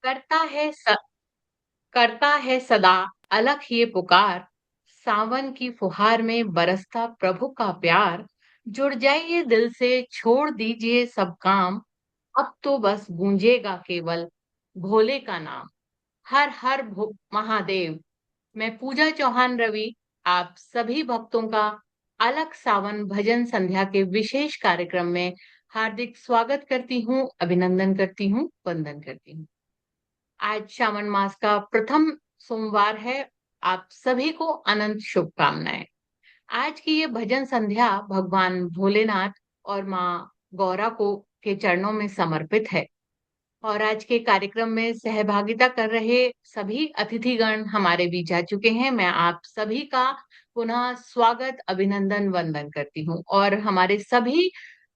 करता है स, करता है सदा अलख ये पुकार। सावन की फुहार में बरसता प्रभु का प्यार। जुड़ जाइए दिल से, छोड़ दीजिए सब काम। अब तो बस गूंजेगा केवल भोले का नाम। हर हर महादेव। मैं पूजा चौहान रवि आप सभी भक्तों का अलख सावन भजन संध्या के विशेष कार्यक्रम में हार्दिक स्वागत करती हूँ, अभिनंदन करती हूँ, वंदन करती हूँ। आज श्रावण मास का प्रथम सोमवार है। आप सभी को अनंत शुभकामनाएं। आज की ये भजन संध्या भगवान भोलेनाथ और माँ गौरा को के चरणों में समर्पित है। और आज के कार्यक्रम में सहभागिता कर रहे सभी अतिथिगण हमारे बीच आ चुके हैं। मैं आप सभी का पुनः स्वागत, अभिनंदन, वंदन करती हूँ और हमारे सभी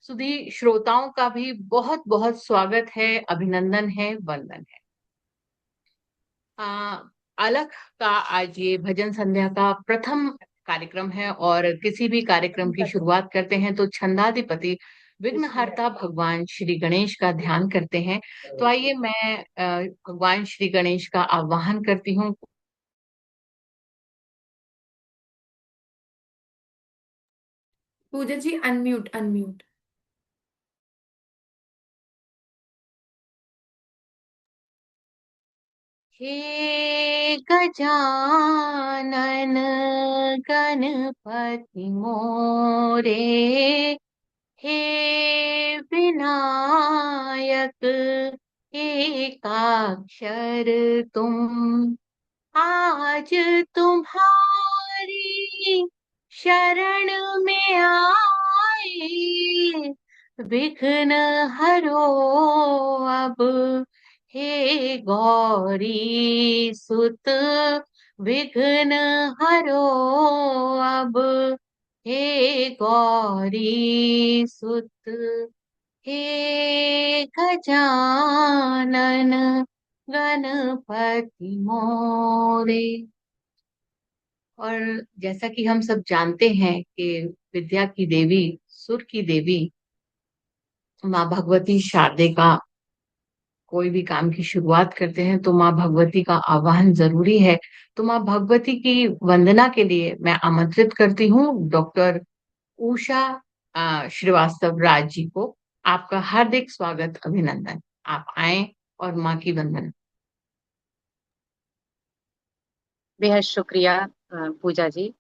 सुधी श्रोताओं का भी बहुत बहुत स्वागत है, अभिनंदन है, वंदन है। आ, अलख का आज ये भजन संध्या का प्रथम कार्यक्रम है और किसी भी कार्यक्रम की शुरुआत करते हैं तो छंदाधिपति विघ्नहर्ता भगवान श्री गणेश का ध्यान करते हैं। तो आइए मैं भगवान श्री गणेश का आह्वान करती हूँ। पूजा जी अनम्यूट अनम्यूट। हे गजानन गणपति मोरे, हे विनायक एकाक्षर तुम। आज तुम्हारी शरण में आए, विघ्न हरो अब। हे गौरी सुत, विघ्न हरो अब। हे गौरी सुत, हे गजानन गणपति मोरे। और जैसा कि हम सब जानते हैं कि विद्या की देवी, सुर की देवी माँ भगवती शारदे का कोई भी काम की शुरुआत करते हैं तो माँ भगवती का आह्वान जरूरी है। तो माँ भगवती की वंदना के लिए मैं आमंत्रित करती हूँ डॉक्टर उषा श्रीवास्तव राज जी को। आपका हार्दिक स्वागत, अभिनंदन। आप आए और माँ की वंदना। बेहद शुक्रिया पूजा जी।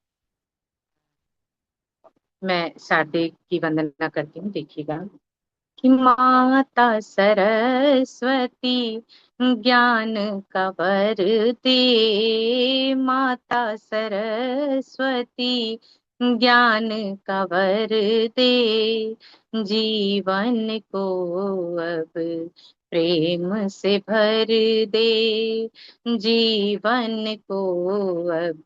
मैं शारदे की वंदना करती हूँ। देखिएगा कि माता सरस्वती ज्ञान का वर दे, माता सरस्वती ज्ञान का वर दे, जीवन को अब प्रेम से भर दे, जीवन को अब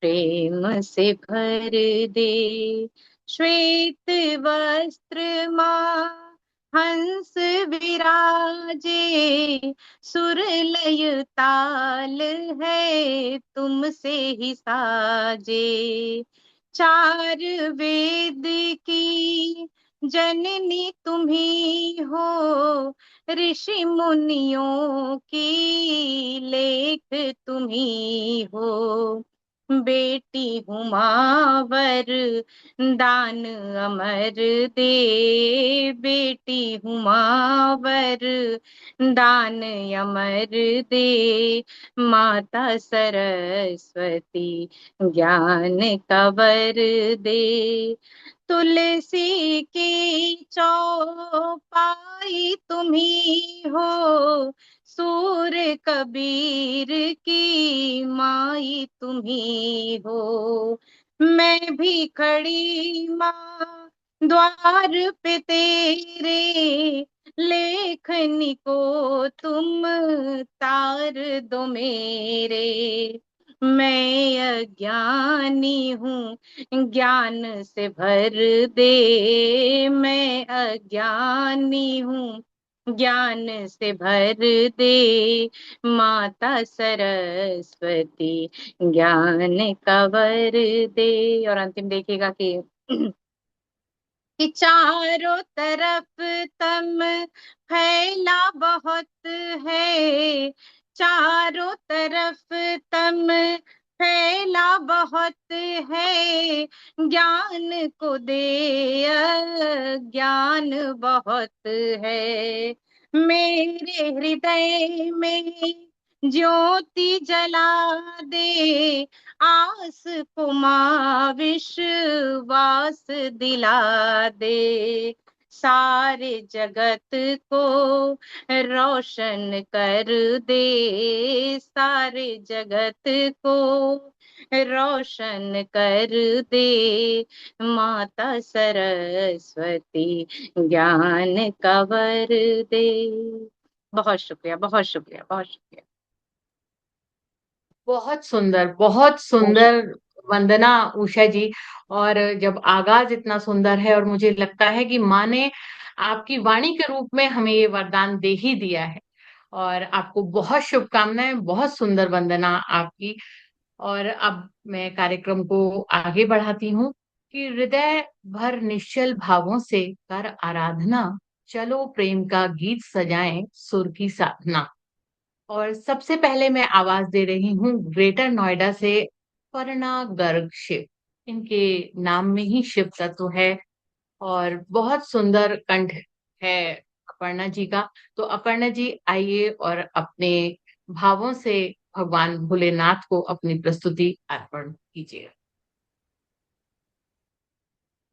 प्रेम से भर दे। श्वेत वस्त्र माँ हंस विराजे, सुर लय ताल है तुमसे ही साजे, चार वेद की जननी तुम्ही हो, ऋषि मुनियों की लेख तुम्ही हो। बेटी हुमावर दान अमर दे, बेटी हुमावर दान अमर दे, माता सरस्वती ज्ञान का वर दे। तुलसी की चौपाई तुम्ही हो, सूर कबीर की माई तुम्ही हो। मैं भी खड़ी माँ द्वार पे तेरे, लेखनी को तुम तार दो मेरे। मैं अज्ञानी हूँ ज्ञान से भर दे, मैं अज्ञानी हूँ ज्ञान से भर दे, माता सरस्वती ज्ञान का वर दे। और अंतिम देखिएगा कि चारों तरफ तम फैला बहुत है, चारों तरफ तम फैला बहुत है, ज्ञान को दे ज्ञान बहुत है। मेरे हृदय में ज्योति जला दे, आस को माँ विश्वास दिला दे। सारे जगत को रोशन कर दे, सारे जगत को रोशन कर दे। माता सरस्वती ज्ञान का वर दे। बहुत शुक्रिया, बहुत शुक्रिया, बहुत शुक्रिया। बहुत सुंदर, बहुत सुंदर वंदना उषा जी। और जब आगाज इतना सुंदर है और मुझे लगता है कि माँ ने आपकी वाणी के रूप में हमें ये वरदान दे ही दिया है। और आपको बहुत शुभकामनाएं, बहुत सुंदर वंदना आपकी। और अब मैं कार्यक्रम को आगे बढ़ाती हूँ कि हृदय भर निश्चल भावों से कर आराधना, चलो प्रेम का गीत सजाएं सुर की साधना। और सबसे पहले मैं आवाज दे रही हूँ ग्रेटर नोएडा से पर्णा गर्ग शिव। इनके नाम में ही शिव तत्व है और बहुत सुंदर कंठ है अपर्णा जी का। तो अपर्णा जी आइए और अपने भावों से भगवान भोलेनाथ को अपनी प्रस्तुति अर्पण कीजिए।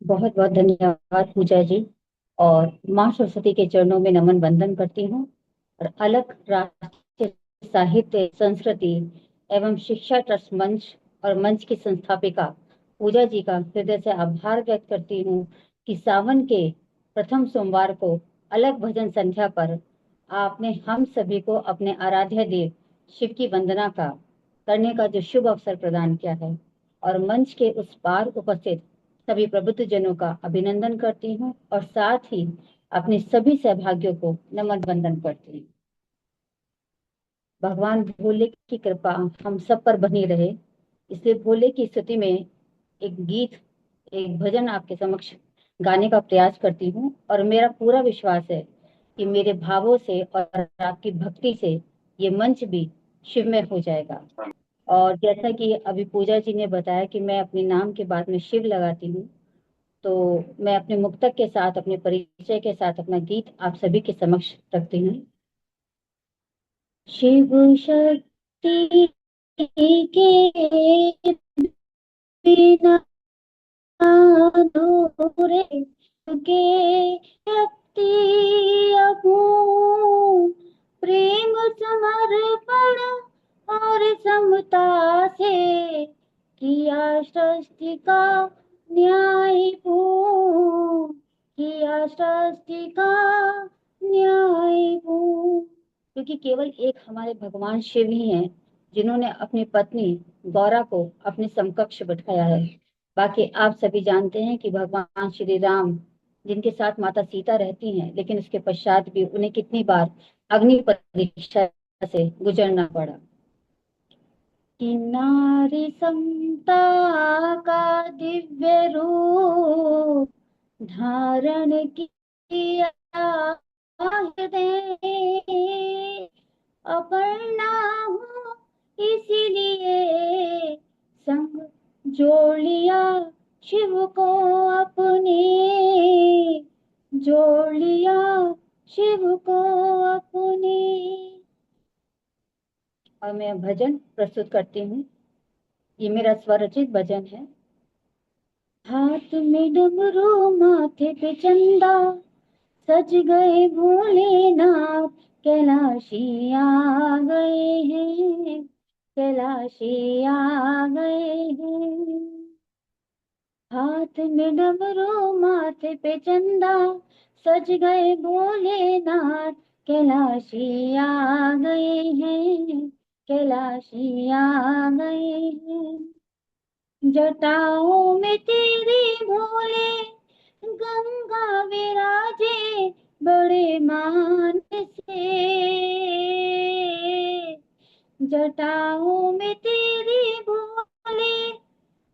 बहुत बहुत धन्यवाद पूजा जी। और माँ सरस्वती के चरणों में नमन वंदन करती हूँ। और अलग राष्ट्रीय साहित्य संस्कृति एवं शिक्षा ट्रस्ट मंच और मंच की संस्थापिका पूजा जी का हृदय से आभार व्यक्त करती हूँ कि सावन के प्रथम सोमवार को अलग भजन संध्या पर आपने हम सभी को अपने आराध्य देव शिव की वंदना का करने का जो शुभ अवसर प्रदान किया है। और मंच के उस पार उपस्थित सभी प्रबुद्ध जनों का अभिनंदन करती हूँ और साथ ही अपने सभी सहभागियों को नमन वंदन करती हूँ। भगवान भोले की कृपा हम सब पर बनी रहे, इसलिए भोले की स्तुति में एक गीत, एक भजन आपके समक्ष गाने का प्रयास करती हूँ। और मेरा पूरा विश्वास है कि मेरे भावों से और आपकी भक्ति से ये मंच भी शिवमय हो जाएगा। और जैसा कि अभी पूजा जी ने बताया कि मैं अपने नाम के बाद में शिव लगाती हूँ, तो मैं अपने मुक्तक के साथ, अपने परिचय के साथ अपना गीत आप सभी के समक्ष रखती हूँ। शिव शक्ति के बिना अधूरे के शक्ति अगूं, प्रेम समर्पण और समता से किया सृष्टि का न्याय पूर्ण, किया सृष्टि का न्याय पूर्ण। क्योंकि केवल एक हमारे भगवान शिव ही हैं जिन्होंने अपनी पत्नी गौरा को अपने समकक्ष बिठाया है। बाकी आप सभी जानते हैं कि भगवान श्री राम जिनके साथ माता सीता रहती हैं, लेकिन उसके पश्चात भी उन्हें कितनी बार अग्नि परीक्षा से गुजरना पड़ा। कि नारी समता का दिव्य रूप धारण किया हृदय, अपर्णा हूँ इसीलिए संग जोड़ लिया शिव को अपने, जोड़ लिया शिव को अपने। और मैं भजन प्रस्तुत करती हूँ। ये मेरा स्वरचित भजन है। हाथ में डमरू माथे पे चंदा, सज गए भोलेनाथ कैलाशी आ गए हैं, कैलाशी आ गए हैं। हाथ में डमरू माथे पे चंदा, सज गए भोलेनाथ कैलाशी आ गए हैं, कैलाशी आ गए हैं। जटाओं में तेरे भोले गंगा विराजे बड़े मान से, जटाओं में तेरे भोले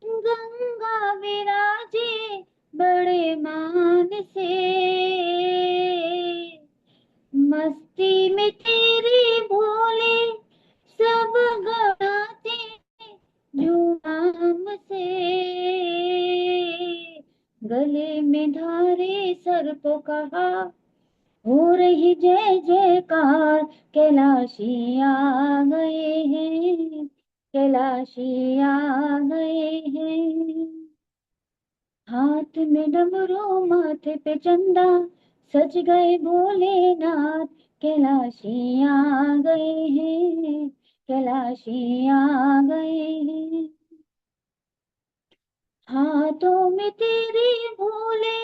गंगा विराजे बड़े मान से। मस्ती में तेरे भोले समर को कहा, हो रही जय जयकार, कैलाशी आ गए हैं, कैलाशी आ गए हैं। हाथ में डमरू माथे पे चंदा, सज गए भोलेनाथ, कैलाशी आ गए हैं, कैलाशी आ गए हैं। हाथों में तेरे भोले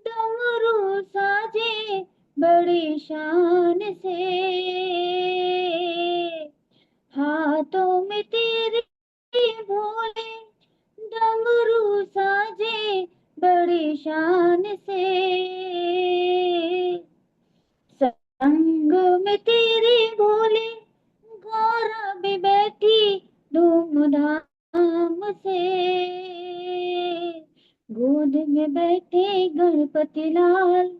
डमरू साजे बड़ी शान से, हाथों में तेरे भोले डमरू साजे बड़ी शान से, संग में तेरे भोले गौरा भी बैठी धूमधाम से, गोद में बैठे गणपति लाल,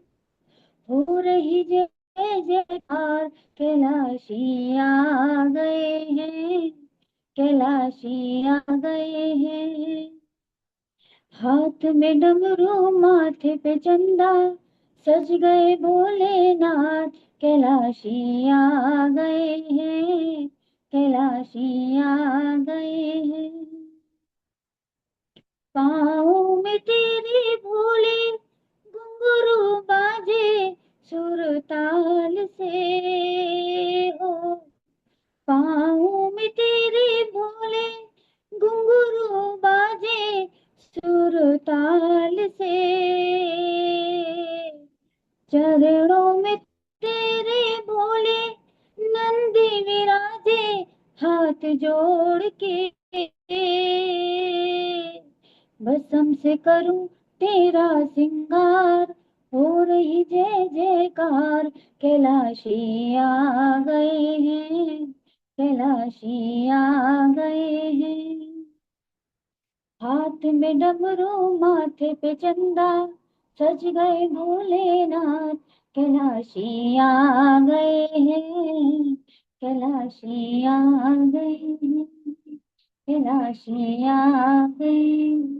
हो रही जय जयकार, कैलाशी आ गए हैं, कैलाशी आ गए हैं। हाथ में डमरू माथे पे चंदा, सज गए भोलेनाथ, कैलाशी आ गए हैं, कैलाशी आ गए हैं। पाँव में तेरे भोले घुंघरू बाजे सुर ताल से, हो पाँव में तेरे भोले घुंघरू बाजे सुर ताल से, चरणों में तेरे भोले नंदी विराजे हाथ जोड़ के, भस्म से करूं तेरा सिंगार, हो रही जय जयकार, कैलाशी आ गए हैं, कैलाशी आ गए हैं। हाथ में डमरू माथे पे चंदा, सज गए भोलेनाथ, कैलाशी आ गए हैं, कैलाशी आ गए हैं, कैलाशी आ गए।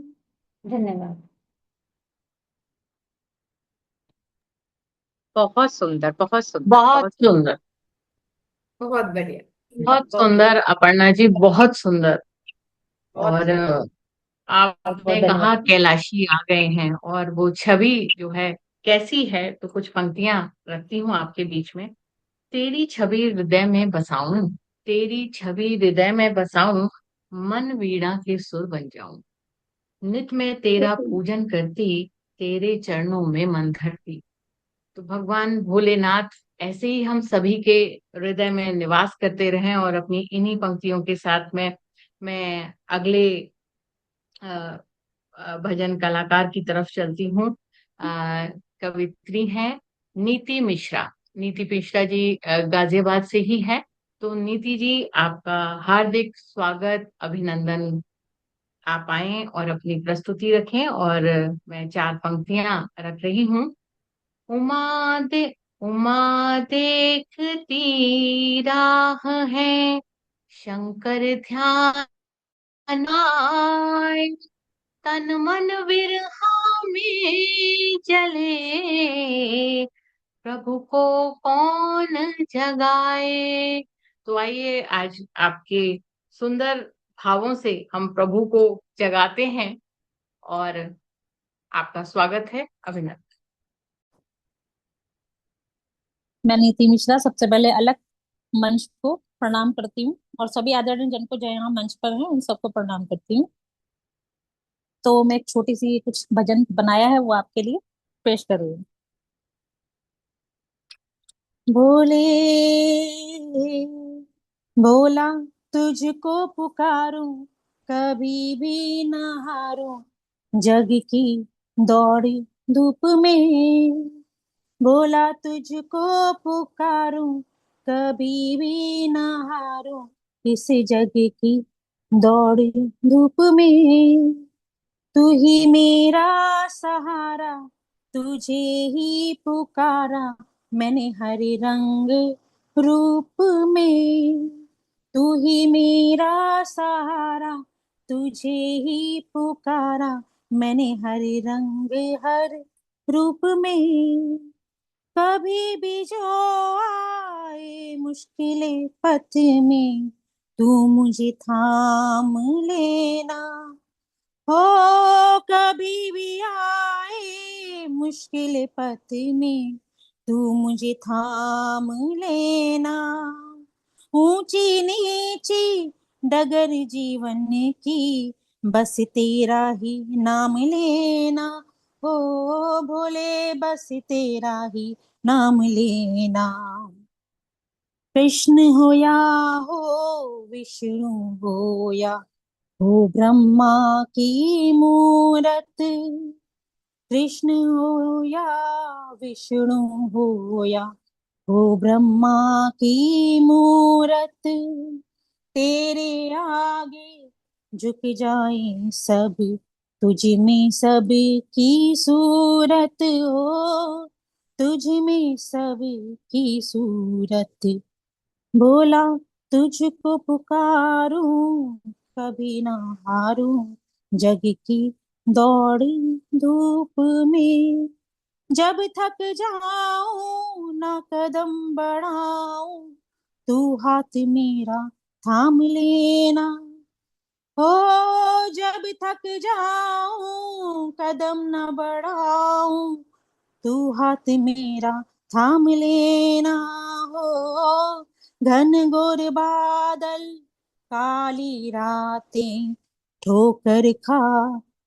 धन्यवाद। बहुत सुंदर, बहुत सुंदर, बहुत बहुत सुंदर। सुंदर, बहुत बढ़िया। बहुत सुंदर अपर्णा जी, बहुत सुंदर। बहुत और आपने बहुत कहा धन्यवाद। कैलाशी आ गए हैं, और वो छवि जो है कैसी है, तो कुछ पंक्तियां रखती हूँ आपके बीच में। तेरी छवि हृदय में बसाऊं, तेरी छवि हृदय में बसाऊं, मन वीणा के सुर बन जाऊं, नित में तेरा पूजन करती, तेरे चरणों में मन धरती। तो भगवान भोलेनाथ ऐसे ही हम सभी के हृदय में निवास करते रहें, और अपनी इन्हीं पंक्तियों के साथ में मैं अगले भजन कलाकार की तरफ चलती हूँ। कवित्री हैं नीति मिश्रा। नीति मिश्रा जी गाजियाबाद से ही है। तो नीति जी, आपका हार्दिक स्वागत, अभिनंदन। आप आए और अपनी प्रस्तुति रखें, और मैं चार पंक्तियां रख रही हूँ। उमा दे उमा देखती राह है, शंकर ध्यान आए, तन मन विरहा में जले, प्रभु को कौन जगाए। तो आइए आज आपके सुंदर भावों से हम प्रभु को जगाते हैं, और आपका स्वागत है, अभिनंदन। मैं नीति मिश्रा सबसे पहले अलग मंच को प्रणाम करती हूँ और सभी आदरणीय जन को जो यहाँ मंच पर हैं उन सबको प्रणाम करती हूँ। तो मैं एक छोटी सी कुछ भजन बनाया है वो आपके लिए पेश कर रही हूँ। भोले भोला तुझको पुकारूं, कभी भी न हारूं, जग की दौड़ी धूप में। भोला तुझको पुकारूं, कभी भी न हारूं, इस जग की दौड़ी धूप में। तू ही मेरा सहारा, तुझे ही पुकारा, मैंने हरे रंग रूप में। तू ही मेरा सहारा, तुझे ही पुकारा, मैंने हरे रंग हर रूप में। कभी भी जो आए मुश्किलें पथ में, तू मुझे थाम लेना। हो कभी भी आए मुश्किल पथ में, तू मुझे थाम लेना। ऊंची नीची डगर जीवन की, बस तेरा ही नाम लेना। ओ भोले बस तेरा ही नाम लेना। कृष्ण हो या हो विष्णु हो या हो ब्रह्मा की मूरत, कृष्ण हो या विष्णु हो या हो ब्रह्मा की मूरत, तेरे आगे झुक जाए सब, तुझ में सब की सूरत हो, तुझ में सब की सूरत। बोला तुझको पुकारूं, कभी ना हारूं, जग की दौड़ धूप में। जब थक जाऊं ना कदम बढ़ाऊं, तू हाथ मेरा थाम लेना। हो जब थक जाऊं कदम न बढ़ाऊं, तू हाथ मेरा थाम लेना। हो घन घोर बादल काली रातें ठोकर खा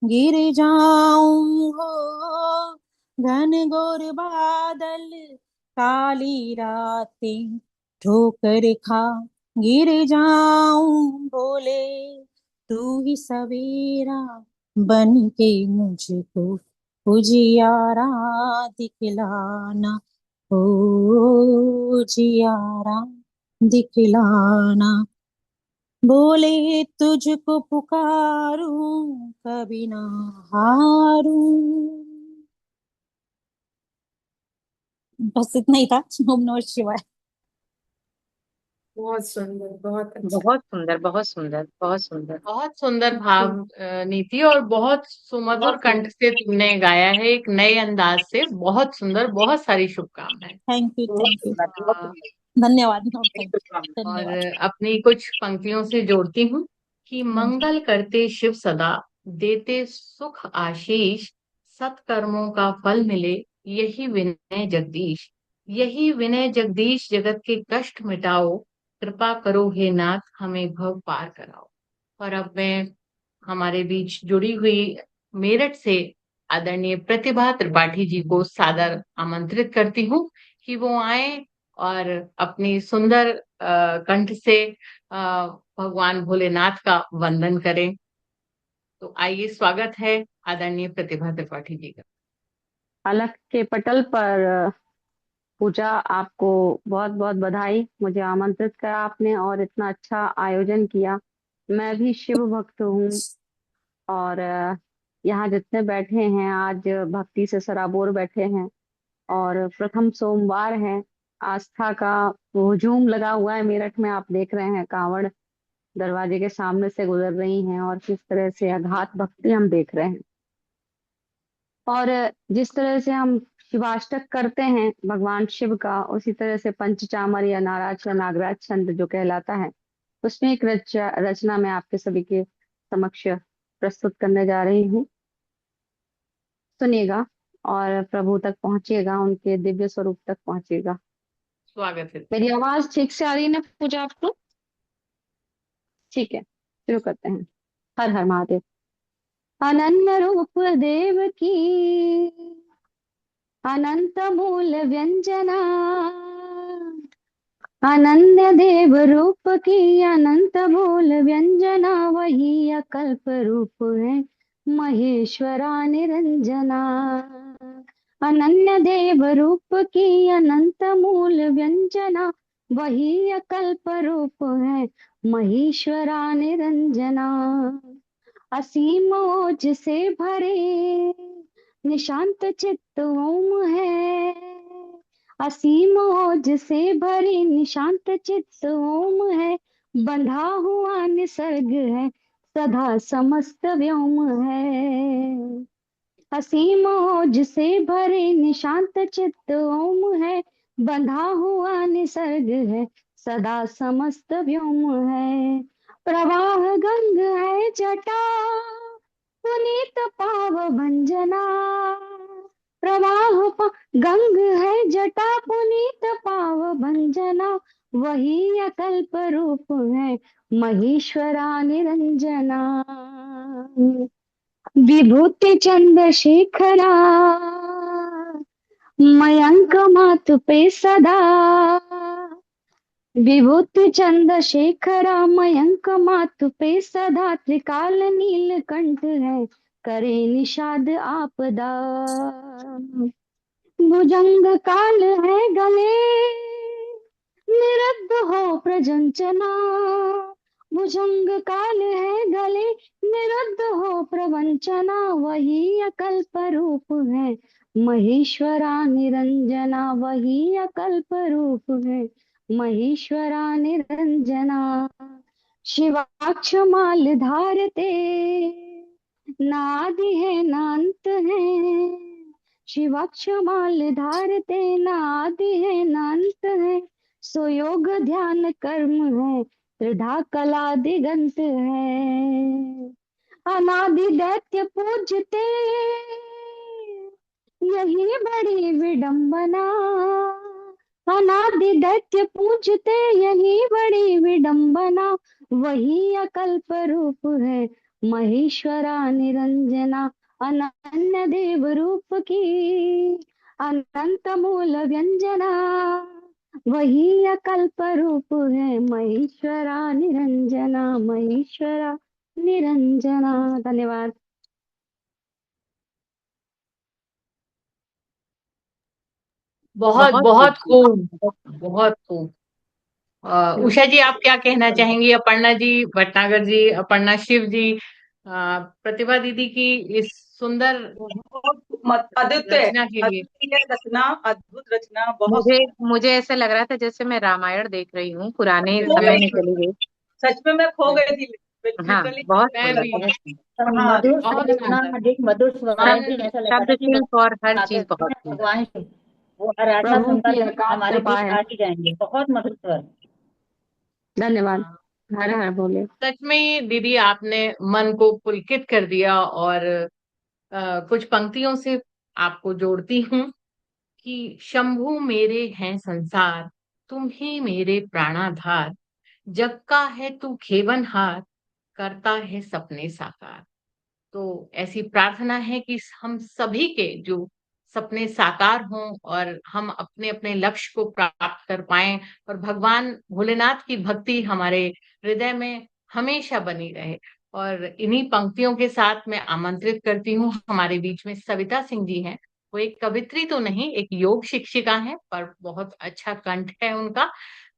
गिर जाऊं। हो घन घोर बादल काली रातें ठोकर खा गिर जाऊं। बोले तू ही सवेरा बन के मुझको उजियारा दिखलाना। ओ उजियारा दिखलाना। बोले तुझको पुकारूं, कभी ना हारूं। बस इतना ही था। ओम नमः शिवाय। बहुत सुंदर, बहुत अच्छा। बहुत सुंदर, बहुत सुंदर, बहुत सुंदर। बहुत सुंदर भाव नीति, और बहुत सुमधुर कंठ से तुमने गाया है, एक नए अंदाज से। बहुत सुंदर, बहुत सारी शुभकामनाएं। थैंक यू, बहुत थैंक यू। सुंदर, बहुत अ, धन्यवाद, थैंक यू, और धन्यवाद। अपनी कुछ पंक्तियों से जोड़ती हूँ कि मंगल करते शिव सदा, देते सुख आशीष, सत्कर्मों का फल मिले, यही विनय जगदीश। यही विनय जगदीश, जगत के कष्ट मिटाओ, कृपा करो हे नाथ, हमें भव पार कराओ। और अब मैं हमारे बीच जुड़ी हुई मेरठ से आदरणीय प्रतिभा त्रिपाठी जी को सादर आमंत्रित करती हूँ कि वो आए और अपनी सुंदर कंठ से भगवान भोलेनाथ का वंदन करें। तो आइए, स्वागत है आदरणीय प्रतिभा त्रिपाठी जी का। अलख के पटल पर पूजा, आपको बहुत बहुत बधाई। मुझे आमंत्रित करा आपने और इतना अच्छा आयोजन किया। मैं भी शिव भक्त हूँ और यहाँ जितने बैठे हैं आज भक्ति से सराबोर बैठे हैं और प्रथम सोमवार है। आस्था का हुजूम लगा हुआ है मेरठ में। आप देख रहे हैं कांवड़ दरवाजे के सामने से गुजर रही हैं और किस तरह से अगाध भक्ति हम देख रहे हैं। और जिस तरह से हम शिवाष्टक करते हैं भगवान शिव का, उसी तरह से पंचचामर या नाराज या नागराज छंद जो कहलाता है, उसमें एक रचना मैं आपके सभी के समक्ष प्रस्तुत करने जा रही हूँ। सुनिएगा और प्रभु तक पहुंचिएगा, उनके दिव्य स्वरूप तक पहुंचिएगा। स्वागत है। मेरी आवाज ठीक से आ रही है ना पूजा आपको? ठीक है, शुरू करते हैं। हर हर महादेव। अनन्य रूप देव की अनंत मूल व्यंजना, अनन्य देव रूप की अनंत मूल व्यंजना, वही अकल्प रूप है महेश्वरा निरंजना। अनन्य देव रूप की अनंत मूल व्यंजना, वही अकल्प रूप है महेश्वरा निरंजना। असीम ओज से भरे निशांत चित्त ओम है, असीम ओज से भरे निशांत चित्त ओम है, बंधा हुआ निसर्ग है सदा समस्त व्योम है। असीम ओज से भरे निशांत चित्त ओम है, बंधा हुआ निसर्ग है, सदा समस्त व्योम है। प्रवाह गंग है जटा, पुनीत पाव भंजना। गंग है जटा, पुनीत पाव भंजना। वही अकल्प रूप है, महेश्वरा निरंजना। विभूति चंद्रशेखरा, मयंक माथ पे सदा। विभूति चंद्रशेखरा, मयंक माथ पे सदा। त्रिकाल नीलकंठ है, करे निषाद आपदा। भुजंग काल है गले, निरुद्ध हो प्रवंचना। भुजंग काल है गले, निरुद्ध हो प्रवंचना। वही अकल्प रूप है, महेश्वरा निरंजना। वही अकल्प रूप है, महेश्वरा निरंजना। शिवाक्ष माल धारते, नादि है नांत है। शिवाक्ष माल धारते, नादि है नांत है। सुयोग ध्यान कर्म है, त्रिधा कला दिगंत है। अनादि दैत्य पूजते, यही बड़ी विडंबना। अनादि दैत्य पूजते, यही बड़ी विडंबना। वही अकल्प रूप है, महेश्वरा निरंजना। अनन्य देव रूप की, अनंत मूल व्यंजना। वही अकल्प रूप है, महेश्वरा निरंजना। महेश्वरा निरंजना। धन्यवाद। बहुत बहुत बहुत खूब। खूब, बहुत खूब। उषा जी, आप क्या कहना चाहेंगी? अपर्णा जी भटनागर जी, अपर्णा शिव जी, प्रतिभा दीदी की इस सुंदर अद्वितीय रचना के लिए। अद्वितीय रचना, अद्भुत रचना, बहुत मुझे सुंदर। मुझे ऐसा लग रहा था जैसे मैं रामायण देख रही हूँ, पुराने खो समय गई में थी, चली गई। सच में मैं खो गई थी, हाँ, लिटरली। बहुत मैं सुंदर, भी बहुत सुंदर। हाँ, मधुर बहुत शब्द, इतना सुंदर। अधिक मधुर सब स्वभाव भी ऐसा लग रहा शब्द था कि शिल्प और हर बातें चीज बहुत थी। भगवान से वो आराधना प्रभु सुनकर की अकाल हमारे कृपा बीच है। आ ही जाएंगे। बहुत मधुर स्वर। धन्यवाद। हाँ, हर हर बोले। सच में दीदी, आपने मन को पुलकित कर दिया। और कुछ पंक्तियों से आपको जोड़ती हूँ कि शंभु मेरे हैं संसार, तुम ही मेरे प्राणाधार। जग का है तू खेवनहार, करता है सपने साकार। तो ऐसी प्रार्थना है कि हम सभी के जो सपने साकार हों और हम अपने अपने लक्ष्य को प्राप्त कर पाएं, और भगवान भोलेनाथ की भक्ति हमारे हृदय में हमेशा बनी रहे। और इन्हीं पंक्तियों के साथ मैं आमंत्रित करती हूँ, हमारे बीच में सविता सिंह जी हैं। वो एक कवित्री तो नहीं, एक योग शिक्षिका हैं, पर बहुत अच्छा कंठ है उनका।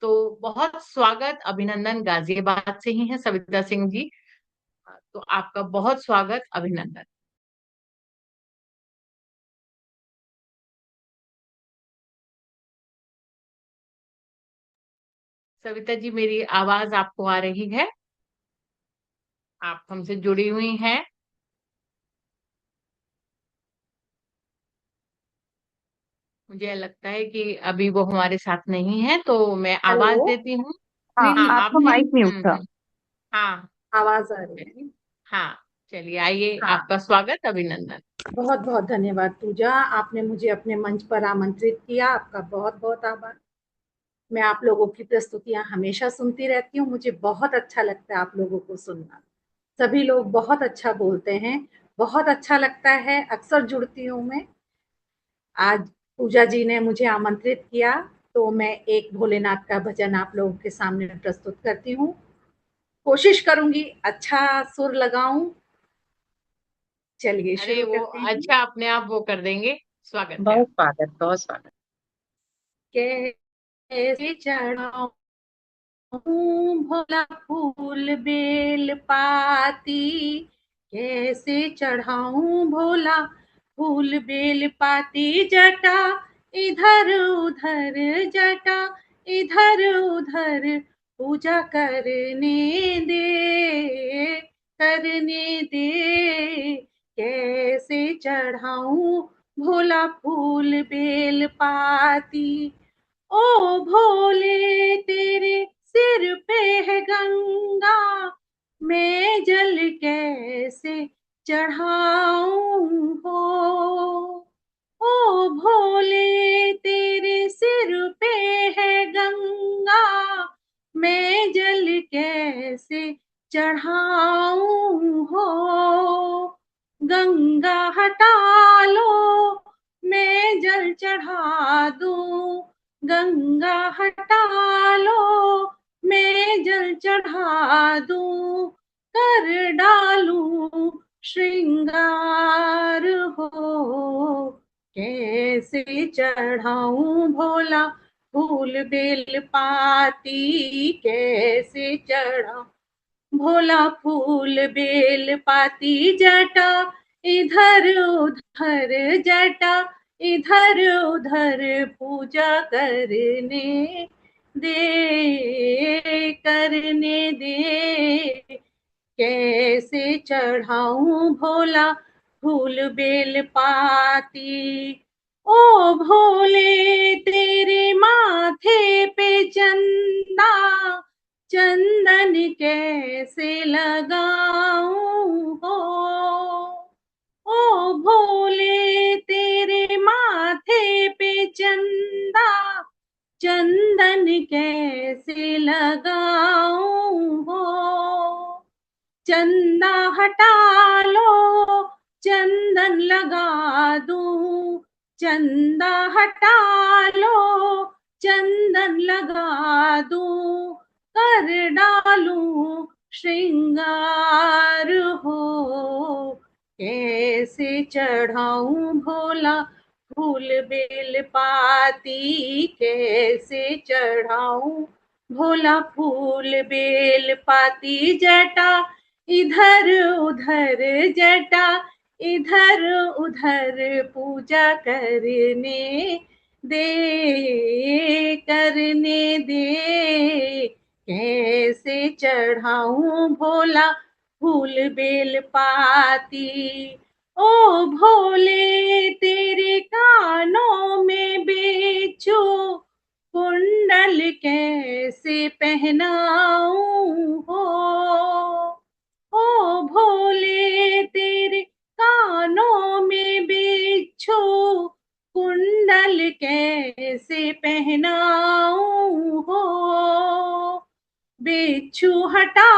तो बहुत स्वागत, अभिनंदन। गाजियाबाद से ही हैं सविता सिंह जी। तो आपका बहुत स्वागत, अभिनंदन। सविता जी, मेरी आवाज आपको आ रही है? आप हमसे जुड़ी हुई हैं? मुझे लगता है कि अभी वो हमारे साथ नहीं है, तो मैं आवाज हेलो। देती हूँ। हाँ, हाँ, आप आपका हैं? माइक म्यूट था। हाँ। आवाज आ रही है। हाँ, चलिए, आइए, हाँ, आपका स्वागत, अभिनंदन। बहुत बहुत धन्यवाद पूजा, आपने मुझे अपने मंच पर आमंत्रित किया। आपका बहुत बहुत आभार। मैं आप लोगों की प्रस्तुतियां हमेशा सुनती रहती हूँ, मुझे बहुत अच्छा लगता है आप लोगों को सुनना। सभी लोग बहुत अच्छा बोलते हैं, बहुत अच्छा लगता है। अक्सर जुड़ती हूँ मैं। आज पूजा जी ने मुझे आमंत्रित किया, तो मैं एक भोलेनाथ का भजन आप लोगों के सामने प्रस्तुत करती हूँ। कोशिश करूंगी अच्छा सुर लगाऊं। चलिए अरे, शुरू वो करते हैं। अच्छा अपने आप वो कर देंगे। स्वागत है बहुत आप। स्वागत, बहुत स्वागत। कैसे चढ़ाऊं भोला फूल बेल पाती, कैसे चढ़ाऊं भोला फूल बेल पाती। जटा इधर उधर, जटा इधर उधर, पूजा करने दे, करने दे। कैसे चढ़ाऊं भोला फूल बेल पाती। ओ भोले तेरे सिर पे है गंगा, मैं जल कैसे चढ़ाऊं हो। ओ भोले तेरे सिर पे है गंगा, मैं जल कैसे चढ़ाऊं हो। गंगा हटा लो मैं जल चढ़ा दूं, गंगा हटा लो मैं जल चढ़ा दूं, कर डालूं श्रृंगार हो। कैसे चढ़ाऊं भोला फूल बेल पाती, कैसे चढ़ाऊं भोला फूल बेल पाती। जटा इधर उधर जटा इधर उधर पूजा करने दे, करने दे। कैसे चढ़ाऊं भोला फूल बेल पाती। ओ भोले तेरे माथे पे चंदा, चंदन कैसे लगाऊं हो। ओ भोले तेरे माथे पे चंदा, चंदन कैसे लगाऊं हो। चंदा हटा लो चंदन लगा दूं, चंदा हटा लो चंदन लगा दूं, कर डालूं श्रृंगार हो। कैसे चढ़ाऊं भोला फूल बेल पाती, कैसे चढ़ाऊं भोला फूल बेल पाती। जटा इधर उधर जटा इधर उधर पूजा करने दे, करने दे। कैसे चढ़ाऊं भोला फूल बेल पाती। ओ भोले तेरे कानों में बेचू, कुंडल कैसे पहनाऊं हो। ओ भोले तेरे कानों में बिच्छू, कुंडल कैसे पहनाऊं हो। बिच्छू हटा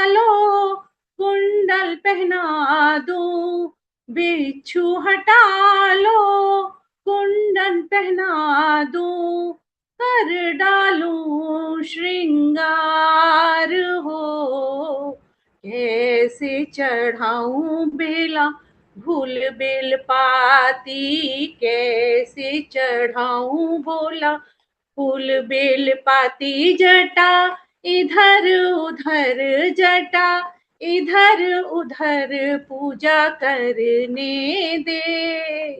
लो कुंडल पहना दूं, बिच्छू हटा लो कुंडल पहना दूं, कर डालूं श्रृंगार हो। कैसे चढ़ाऊं बेला फूल बेल पाती, कैसे चढ़ाऊं भोला फूल बेल पाती। जटा इधर उधर जटा इधर उधर पूजा करने दे,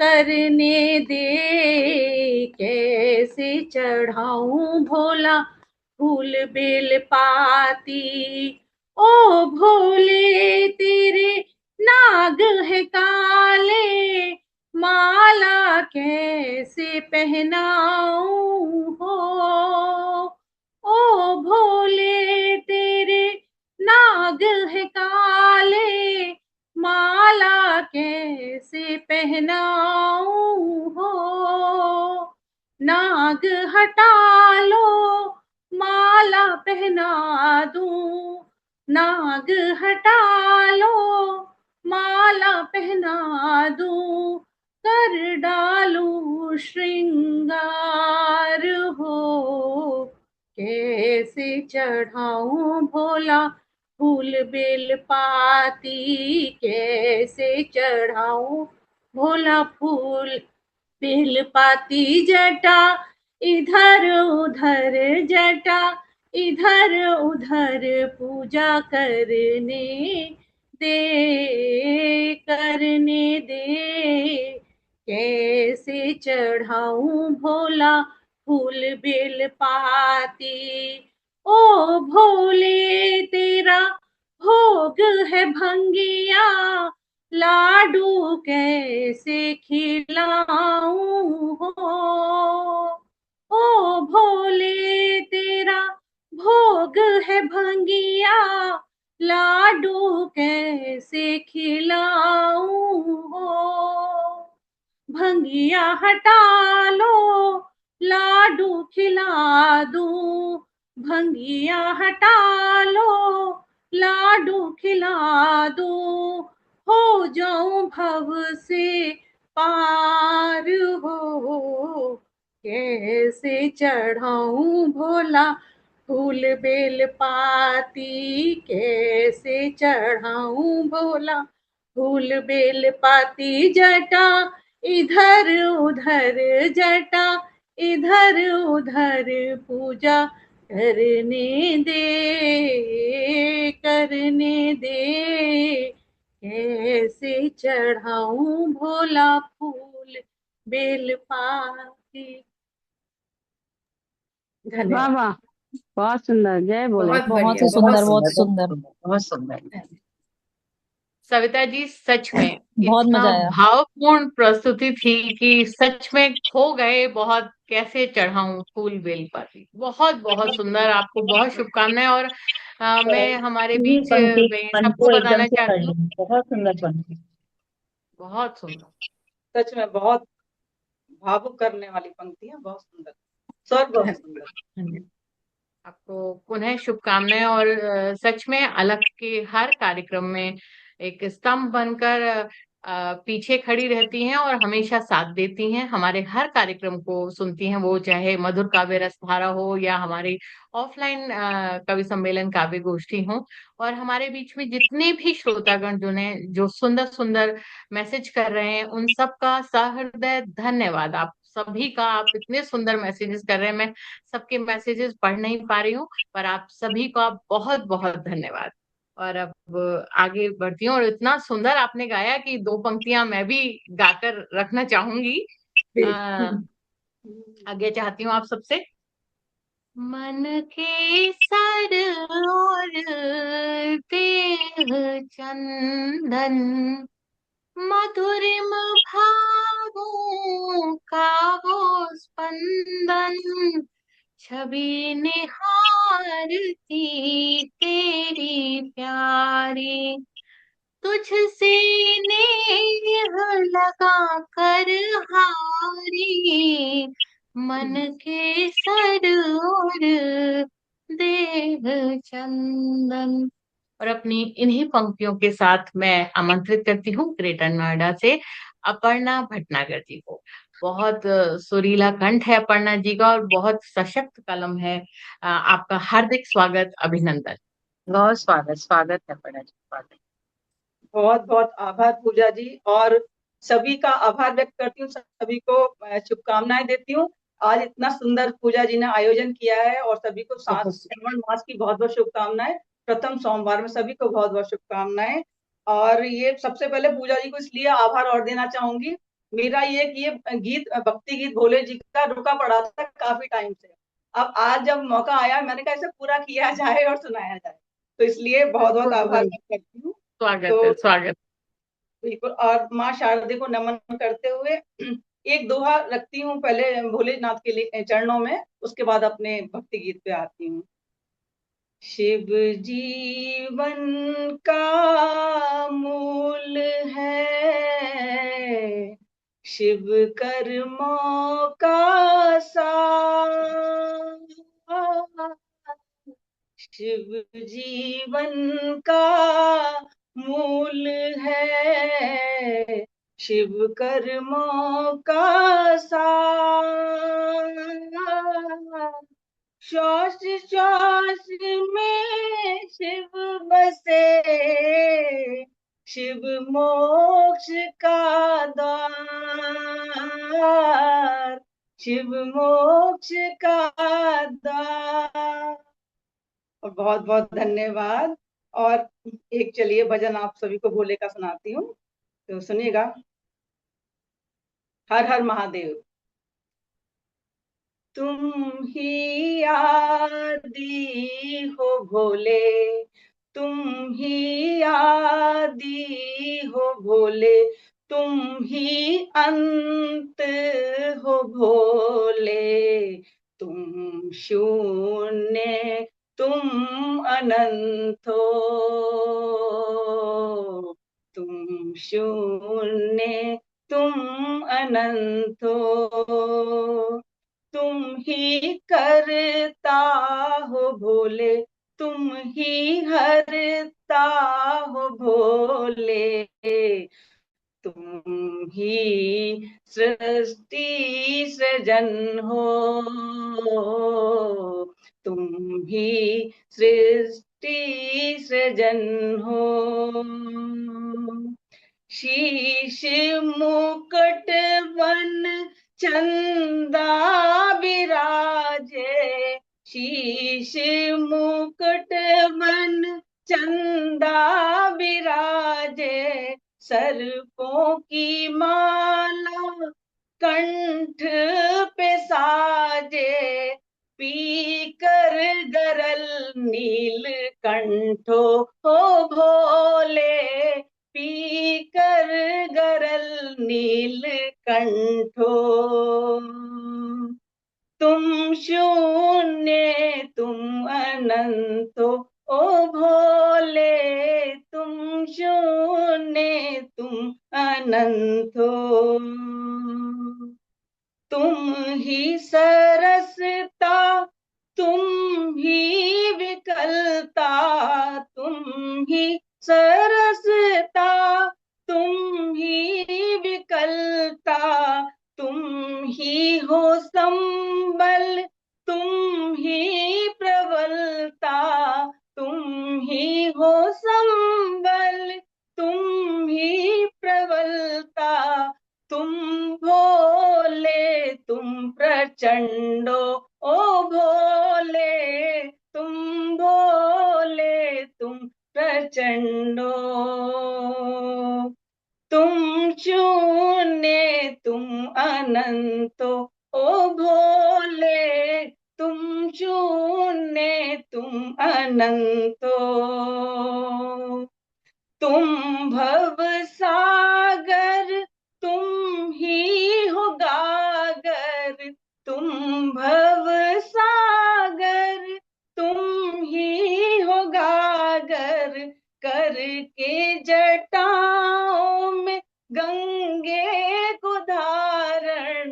करने दे। कैसे चढ़ाऊं भोला फूल बेल पाती। ओ भोले तेरे नाग है काले, माला कैसे पहनाऊं हो। ओ भोले तेरे नाग है काले, माला कैसे पहनाऊं हो। नाग हटा लो माला पहना दूं, नाग हटा लो माला पहना दूं, कर डालूं श्रृंगार हो। कैसे चढ़ाऊं भोला फूल बेल पाती, कैसे चढ़ाऊं भोला फूल बेल पाती। जटा इधर उधर जटा इधर उधर पूजा करने दे, करने दे। कैसे चढ़ाऊं भोला फूल बेल पाती। ओ भोले तेरा भोग है भंगिया, लाडू कैसे खिलाऊं हो, ओ भोले तेरा भोग है भंगिया, लाडू कैसे खिलाऊं हो। भंगिया हटा लो लाडू खिला दूं, भंगिया हटा लो लाडू खिला दूं, हो जाऊं भव से पार हो, कैसे चढ़ाऊं भोला फूल बेल पाती, कैसे चढ़ाऊं भोला फूल बेल पाती। जटा इधर उधर जटा इधर उधर पूजा करने दे, कैसे चढ़ाऊं भोला फूल बेल पाती। वाह धन्यवाद। वाह, बहुत सुंदर, जय बोले। बहुत बहुत बढ़िया, ही बहुत सुंदर, बहुत सुंदर, सुंदर। बहुत सुंदर। सविता जी सच में बहुत इतना मजा आया। भावपूर्ण प्रस्तुति थी कि सच में खो गए बहुत, कैसे चढ़ाऊं फूल बेल पर। बहुत बहुत सुंदर, आपको बहुत शुभकामनाएं। और मैं हमारे ये बीच पंक्ति में मन सबको को एकदम बताना से कर चाहती हूँ, ली, बहुत सुंदर पंक्ति। बहुत सुंदर। सच में बहुत भावुक करने वाली पंक्तियां, बहुत सुंदर, स्वर बहुत सुंदर। आपको पुनः शुभकामनाएं। और सच में अलग के हर कार्यक्रम में एक स्तंभ बनकर पीछे खड़ी रहती हैं और हमेशा साथ देती हैं, हमारे हर कार्यक्रम को सुनती हैं, वो चाहे मधुर काव्य रसधारा हो या हमारी ऑफलाइन कवि सम्मेलन काव्य गोष्ठी हो। और हमारे बीच में जितने भी श्रोतागण जो सुंदर सुंदर मैसेज कर रहे हैं, उन सबका सहृदय धन्यवाद। आप सभी का, आप इतने सुंदर मैसेजेस कर रहे हैं, मैं सबके मैसेजेस पढ़ नहीं पा रही हूँ, पर आप सभी का बहुत बहुत धन्यवाद। और अब आगे बढ़ती हूँ, और इतना सुंदर आपने गाया कि दो पंक्तियां मैं भी गाकर रखना चाहूंगी। आगे चाहती हूँ आप सबसे। मन के सर और देह चंदन, मधुरिम भावों का वो स्पंदन, छवि निहारती तेरी प्यारी, तुझसे नेह लगा कर हारी, मन के सर और देह चंदन। और अपनी इन्हीं पंक्तियों के साथ मैं आमंत्रित करती हूँ ग्रेटर नोएडा से अपर्णा भटनागर जी को। बहुत सुरीला कंठ है अपर्णा जी का, और बहुत सशक्त कलम है। आपका हार्दिक स्वागत, अभिनंदन। बहुत स्वागत, स्वागत है पड़ा जी, स्वागत। बहुत बहुत आभार पूजा जी, और सभी का आभार व्यक्त करती हूँ, सभी को शुभकामनाएं देती हूँ। आज इतना सुंदर पूजा जी ने आयोजन किया है, और सभी को श्रावण मास की बहुत बहुत शुभकामनाएं। प्रथम सोमवार में सभी को बहुत बहुत शुभकामनाएं। और ये सबसे पहले पूजा जी को इसलिए आभार और देना चाहूंगी, मेरा ये कि ये गीत, भक्ति गीत भोले जी का रुका पड़ा था काफी टाइम से। अब आज जब मौका आया, मैंने कहा इसे पूरा किया जाए और सुनाया जाए, तो इसलिए बहुत बहुत आभार व्यक्त करती हूँ। स्वागत तो है, स्वागत। बिल्कुल, और माँ शारदे को नमन करते हुए एक दोहा रखती हूँ पहले भोलेनाथ के लिए चरणों में, उसके बाद अपने भक्ति गीत पे आती हूँ। शिव जीवन का मूल है, शिव कर्मों का सार, शिव जीवन का मूल है, शिव कर्मों का सार, श्वास श्वास में शिव बसे, शिव मोक्ष का द्वार, शिव मोक्ष का द्वार। और बहुत बहुत धन्यवाद। और एक चलिए भजन आप सभी को भोले का सुनाती हूँ, तो सुनिएगा। हर हर महादेव। तुम ही आदि हो भोले, तुम ही आदि हो भोले, तुम ही अंत हो भोले, तुम शून्य तुम अनंत हो, तुम शून्य तुम अनंत हो, तुम ही करता हो भोले, तुम ही हरता हो भोले, तुम ही सृष्टि सृजन हो, तुम ही सृष्टि सृजन हो, शीश मुकुट वन चंदा विराजे, शीश मुकुट वन चंदा विराजे, सर्पों की माला कंठ पे साजे, पीकर गरल नील कंठो हो भोले, पीकर गरल नील कंठो, तुम शून्य तुम अनंत हो, ओ भोले, तुम शून्य तुम अनंत हो, तुम ही सरसता तुम ही विकलता, तुम ही सरसता तुम ही विकलता, तुम ही हो संबल तुम ही प्रबलता, तुम ही हो संबल तुम ही प्रबलता, तुम भोले तुम प्रचंडो, ओ भोले तुम भोले तुम प्रचंडो, तुम शून्य तुम अनंत, ओ भोले तुम शून्य तुम अनंत, तुम भव सागर तुम ही हो गागर, तुम भव सागर तुम ही हो गागर, करके जटाओं में गंगे को धारण,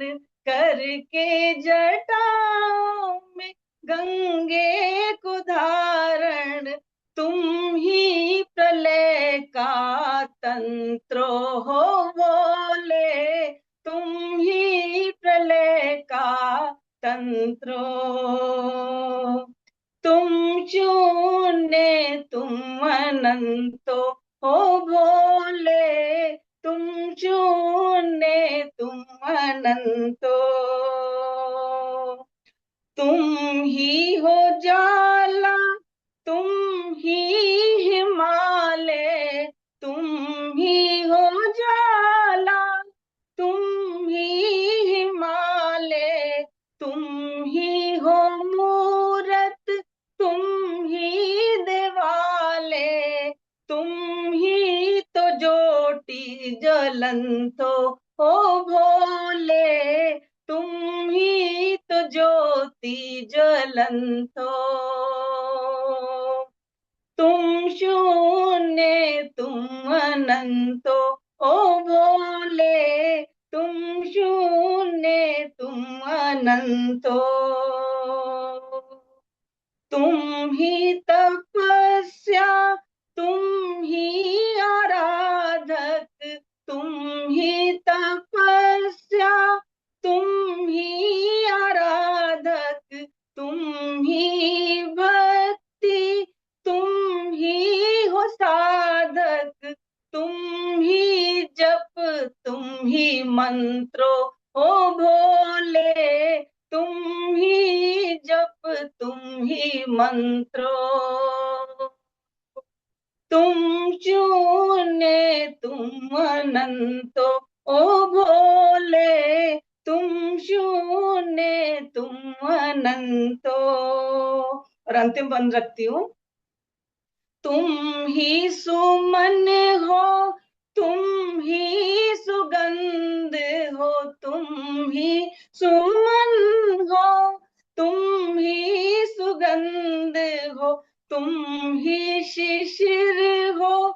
करके जटाओं में गंगे को धारण, तुम ही प्रलय का तंत्र हो बोले, तुम ही प्रलय का तंत्र, तुम शून्य तुम अनंत हो भोले, तुम शून्य तुम अनंत, तुम ही हो ज्वाला तुम ही हिमालय, तुम ही हो ज्वाला तुम ही हिमालय, तुम ही हो मूरत तुम ही देवालय, तुम ही तो ज्योति ज्वलंत हो भोले, तुम ही तो ज्योति ज्वलंत, तुम शून्य तुम अनंत, ओ भोले तुम शून्य तुम अनंत, तुम ही तपस्या तुम ही आराधक, तुम ही तपस्या तुम ही आराधक, तुम ही भक्ति तुम ही हो साधक, तुम ही जप तुम ही मंत्रो, ओ भोले तुम ही जप तुम ही मंत्रो, तुम शून्य तुम अनंत, ओ भोले तुम शून्य तुम अनंत, और अंतिम बंद रखती हूँ, तुम ही सुमन हो, तुम ही सुगंध हो, तुम ही सुमन हो, तुम ही सुगंध हो, तुम ही शिशिर हो,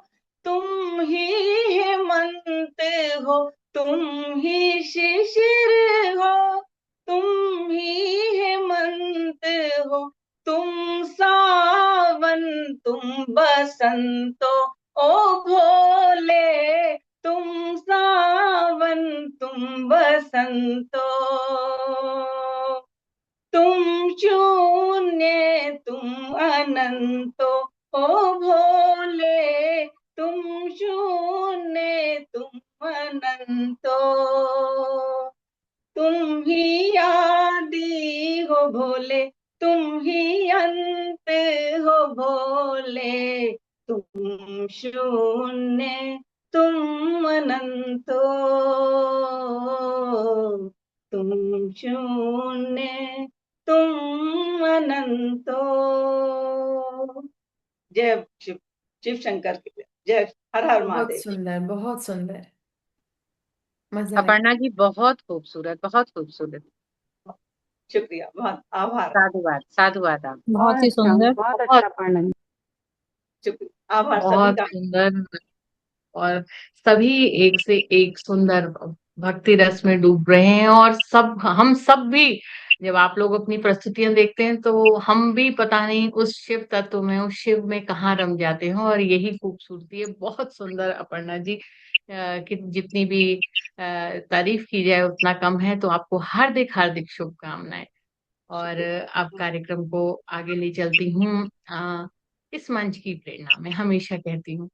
तुम ही हेमंत हो, तुम ही शिशिर हो, तुम ही हेमंत हो, तुम सावन तुम बसंतो ओ भोले, तुम सावन तुम बसंतो, तुम शून्य तुम अनंतो ओ भोले, तुम शून्य तुम अनंतो, तुम ही आदि हो भोले, तुम ही अंत हो भोले, तुम शून्य तुम अनंत हो, तुम शून्य तुम अनंत हो। जय शिव, शिव शंकर की जय, हर हर बहुत महादेव। सुंदर, बहुत सुंदर, मजा आ अपर्णा जी बहुत खूबसूरत, बहुत खूबसूरत। शुक्रिया, बहुत आभार, साधुवाद, साधुवाद आप। बहुत ही अच्छा, सुंदर। बहुत बहुत अच्छा पढ़ना। शुक्रिया, आभार सभी बहुत का। सुंदर। और सभी एक से एक सुंदर भक्ति रस में डूब रहे हैं, और सब, हम सब भी जब आप लोग अपनी प्रस्तुतियां देखते हैं तो हम भी पता नहीं उस शिव तत्व में, उस शिव में कहाँ रम जाते हैं। और यही खूबसूरती है। बहुत सुंदर अपर्णा जी, कि जितनी भी तारीफ की जाए उतना कम है। तो आपको हार्दिक हार्दिक शुभकामनाएं। और अब कार्यक्रम को आगे ले चलती हूँ। इस मंच की प्रेरणा मैं हमेशा कहती हूँ,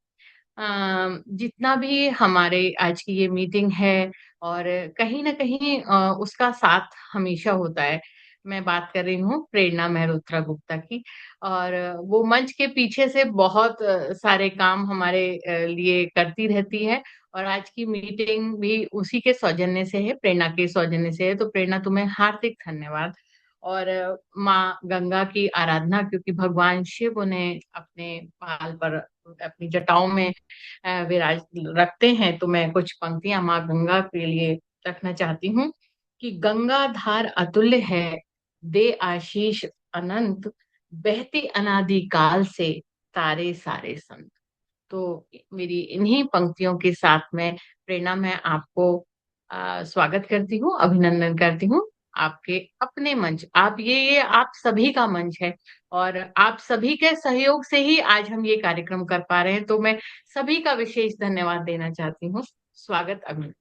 जितना भी हमारे आज की ये मीटिंग है, और कहीं ना कहीं उसका साथ हमेशा होता है। मैं बात कर रही हूँ प्रेरणा मेहरोत्रा गुप्ता की। और वो मंच के पीछे से बहुत सारे काम हमारे लिए करती रहती है। और आज की मीटिंग भी उसी के सौजन्य से है, प्रेरणा के सौजन्य से है। तो प्रेरणा, तुम्हें हार्दिक धन्यवाद। और माँ गंगा की आराधना, क्योंकि भगवान शिव उन्हें अपने पाल पर, अपनी जटाओं में विराज रखते हैं। तो मैं कुछ पंक्तियां माँ गंगा के लिए रखना चाहती हूँ कि गंगा धार अतुल्य है, दे आशीष अनंत, बहती अनादि काल से तारे सारे संत। तो मेरी इन्हीं पंक्तियों के साथ में प्रेरणा, मैं आपको स्वागत करती हूँ, अभिनंदन करती हूँ। आपके अपने मंच, आप ये आप सभी का मंच है। और आप सभी के सहयोग से ही आज हम ये कार्यक्रम कर पा रहे हैं। तो मैं सभी का विशेष धन्यवाद देना चाहती हूँ। स्वागत, अभिनंदन।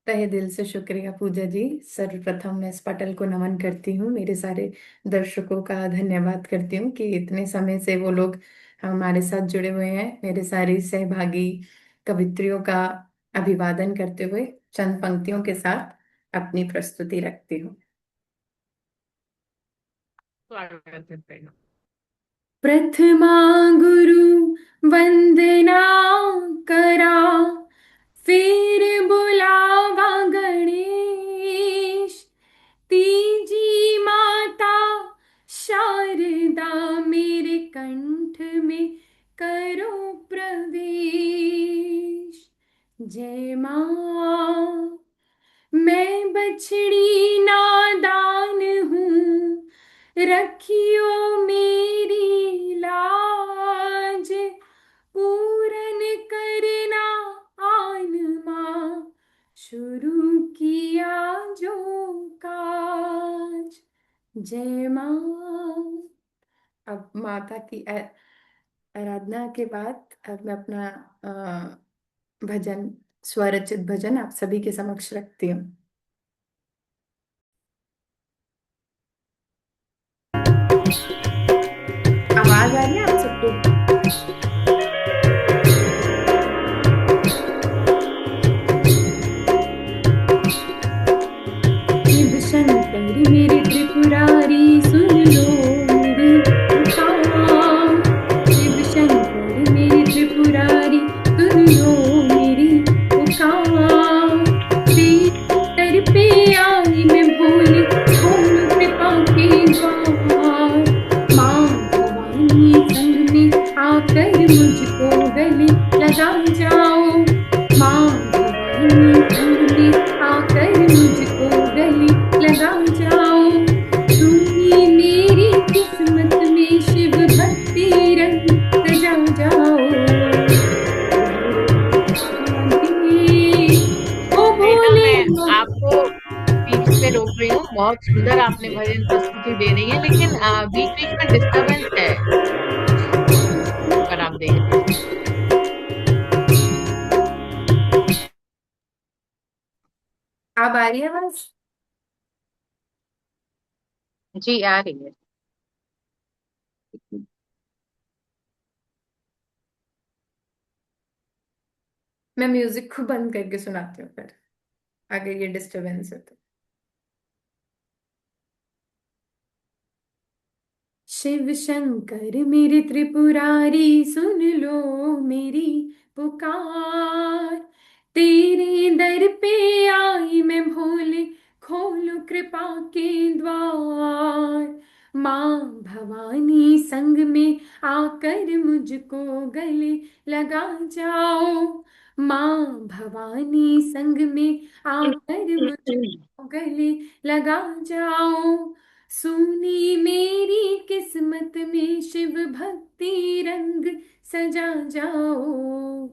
तहे दिल से शुक्रिया पूजा जी। सर्वप्रथम मैं इस पटल को नमन करती हूँ, मेरे सारे दर्शकों का धन्यवाद करती हूँ कि इतने समय से वो लोग हमारे साथ जुड़े हुए हैं। मेरे सारे सहभागी कवित्रियों का अभिवादन करते हुए चंद पंक्तियों के साथ अपनी प्रस्तुति रखती हूँ। स्वागत है प्रेरणा। प्रथमा गुरु वंदना करा, फिर बुलावा गणेश, तीजी माता शारदा मेरे कंठ में करो प्रवेश। जय माँ, मैं बछड़ी नादान हूँ, रखियो मेरी लाज, पूरन करना आन माँ, शुरू किया जो काज। जय माँ। अब माता की आराधना के बाद अब मैं अपना भजन, स्वरचित भजन आप सभी के समक्ष रखती हूँ। आवाज आ रही है आप सबको? शिव शंकर मेरे त्रिपुरारी, सुन लो मेरी पुकार। शिव शंकर मेरे त्रिपुरारी, सुन लो मेरी पुकार। तेरे पे आई मैं भोले, खोल कृपा के द्वार। माँ भवानी बहुत सुंदर आपने भजन प्रस्तुति दे रही है, लेकिन बीच बीच में डिस्टरबेंस है कुछ, अगर आप देख रहे हैं। अब आ रही है आवाज? जी आ रही है। मैं म्यूजिक को बंद करके सुनाती हूँ फिर, अगर ये डिस्टरबेंस है तो। शिव शंकर मेरे त्रिपुरारी, सुन लो मेरी पुकार। तेरे दर पे आई मैं भोले, खोलो कृपा के द्वार। माँ भवानी संग में आकर मुझको गले लगा जाओ। माँ भवानी संग में आकर मुझको गले लगा जाओ। सुनी मेरी किस्मत में शिव भक्ति रंग सजा जाओ।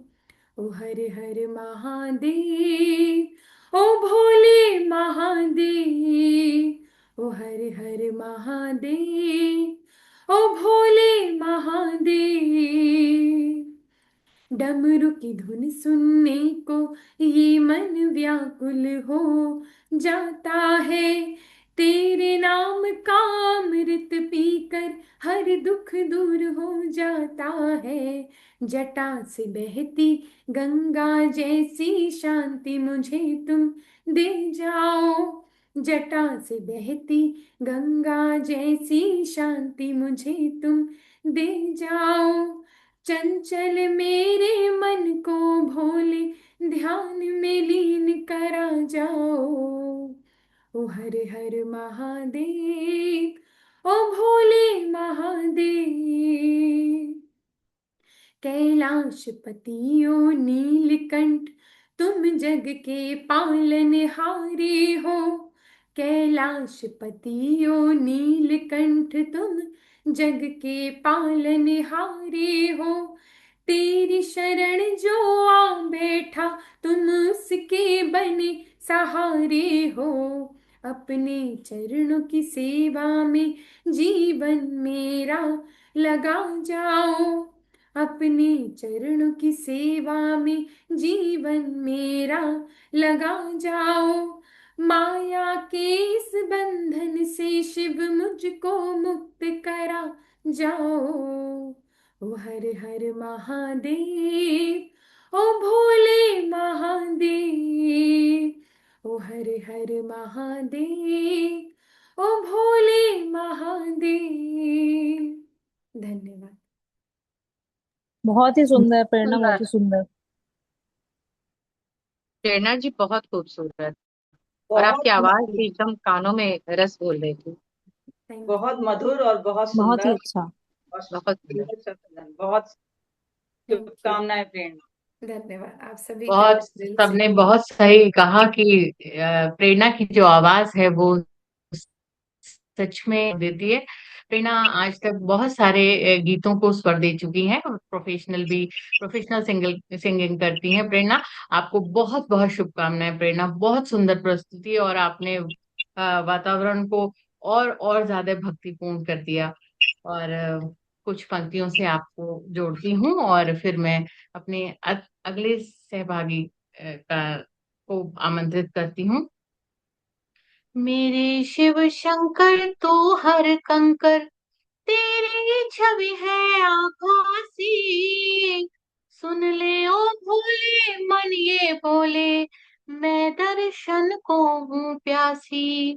ओ हर हर महादेव, ओ भोले महादेव, ओ हर हर महादेव, ओ भोले महादेव। डमरू की धुन सुनने को ये मन व्याकुल हो जाता है। तेरे नाम का अमृत पीकर हर दुख दूर हो जाता है। जटा से बहती गंगा जैसी शांति मुझे तुम दे जाओ। जटा से बहती गंगा जैसी शांति मुझे तुम दे जाओ। चंचल मेरे मन को भोले ध्यान में लीन करा जाओ। ओ हर हर महादेव, ओ भोले महादेव। कैलाशपति ओ नीलकंठ, तुम जग के पालनहारे हो। कैलाशपति ओ नीलकंठ, तुम जग के पालनहारे हो। तेरी शरण जो आ बैठा, तुम उसके बने सहारे हो। अपने चरणों की सेवा में जीवन मेरा लगा जाओ। अपने चरणों की सेवा में जीवन मेरा लगा जाओ। माया के इस बंधन से शिव मुझको मुक्त करा जाओ। ओ हर हर महादेव, ओ भोले महादेव, ओ हर हर महादेव, ओ भोले महादेव। धन्यवाद। बहुत ही सुंदर प्रेरणा, बहुत ही सुंदर। सुंदर। प्रेरणा जी बहुत खूबसूरत, और बहुत आपकी आवाज मधुर, भी एकदम कानों में रस घोल रही थी। Thank you. बहुत मधुर और बहुत बहुत ही सुंदर अच्छा। और बहुत सुंदर। सुंदर शब्द। बहुत थैंक यू। शुभकामनाएं प्रेरणा। धन्यवाद आप सभी का बहुत, दिल से। सबने बहुत सही कहा कि प्रेरणा की जो आवाज है वो सच में देती है। प्रेरणा आज तक बहुत सारे गीतों को स्वर दे चुकी हैं, और प्रोफेशनल सिंगिंग करती हैं प्रेरणा। आपको बहुत बहुत शुभकामनाएं प्रेरणा, बहुत सुंदर प्रस्तुति, और आपने वातावरण को और ज्यादा भक्तिपूर्ण कर दिया। और कुछ पंक्तियों से आपको जोड़ती हूँ, और फिर मैं अपने अगले सहभागी को आमंत्रित करती हूँ। मेरे शिव शंकर तो हर कंकर तेरी छवि है आभासी। सुन ले ओ भोले मन ये बोले, मैं दर्शन को हूँ प्यासी।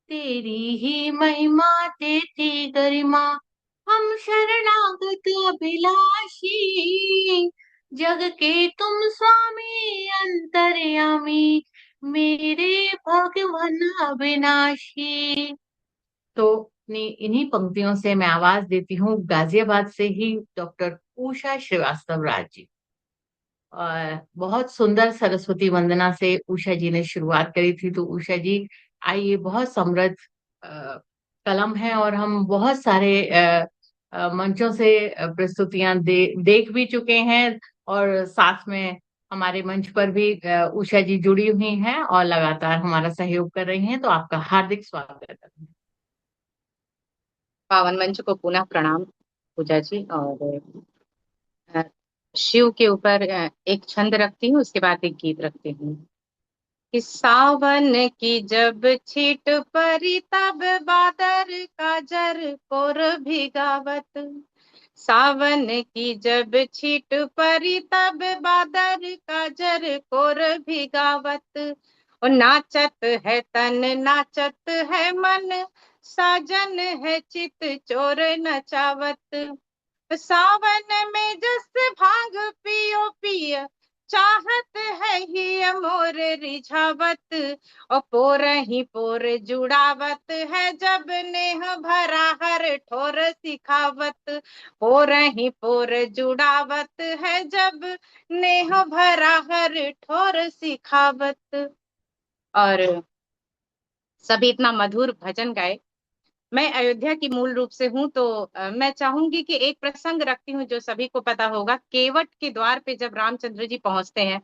तेरी ही महिमा तेती गरिमा, हम शरणागत अभिलाषी। जग के तुम स्वामी अंतर्यामी, मेरे भगवन अविनाशी। तो इन्हीं पंक्तियों से मैं आवाज देती हूँ गाजियाबाद से ही डॉक्टर उषा श्रीवास्तव राज जी। और बहुत सुंदर सरस्वती वंदना से उषा जी ने शुरुआत करी थी। तो उषा जी आइए, बहुत समृद्ध कलम है, और हम बहुत सारे मंचों से प्रस्तुतियां देख भी चुके हैं, और साथ में हमारे मंच पर भी उषा जी जुड़ी हुई हैं और लगातार हमारा सहयोग कर रही हैं, तो आपका हार्दिक स्वागत है। पावन मंच को पुनः प्रणाम पूजा जी। और अ, शिव के ऊपर एक छंद रखती हूँ, उसके बाद एक गीत रखती हूँ। कि सावन की जब छीट परी तब बादर काजर कोर भिगावत। सावन की जब छीट परी तब बादर काजर कोर भिगावत। और नाचत है तन नाचत है मन, साजन है चित चोर नचावत। सावन में जस भांग पियो पिय, चाहत है ही मोर रिझावत। और पोर ही पोर जुड़ावत है, जब नेह भरा हर ठोर सिखावत। पोर ही पोर जुड़ावत है, जब नेह भरा हर ठोर सिखावत। और सभी इतना मधुर भजन गाए। मैं अयोध्या की मूल रूप से हूँ, तो मैं चाहूंगी कि एक प्रसंग रखती हूँ जो सभी को पता होगा। केवट के द्वार पे जब रामचंद्र जी पहुंचते हैं,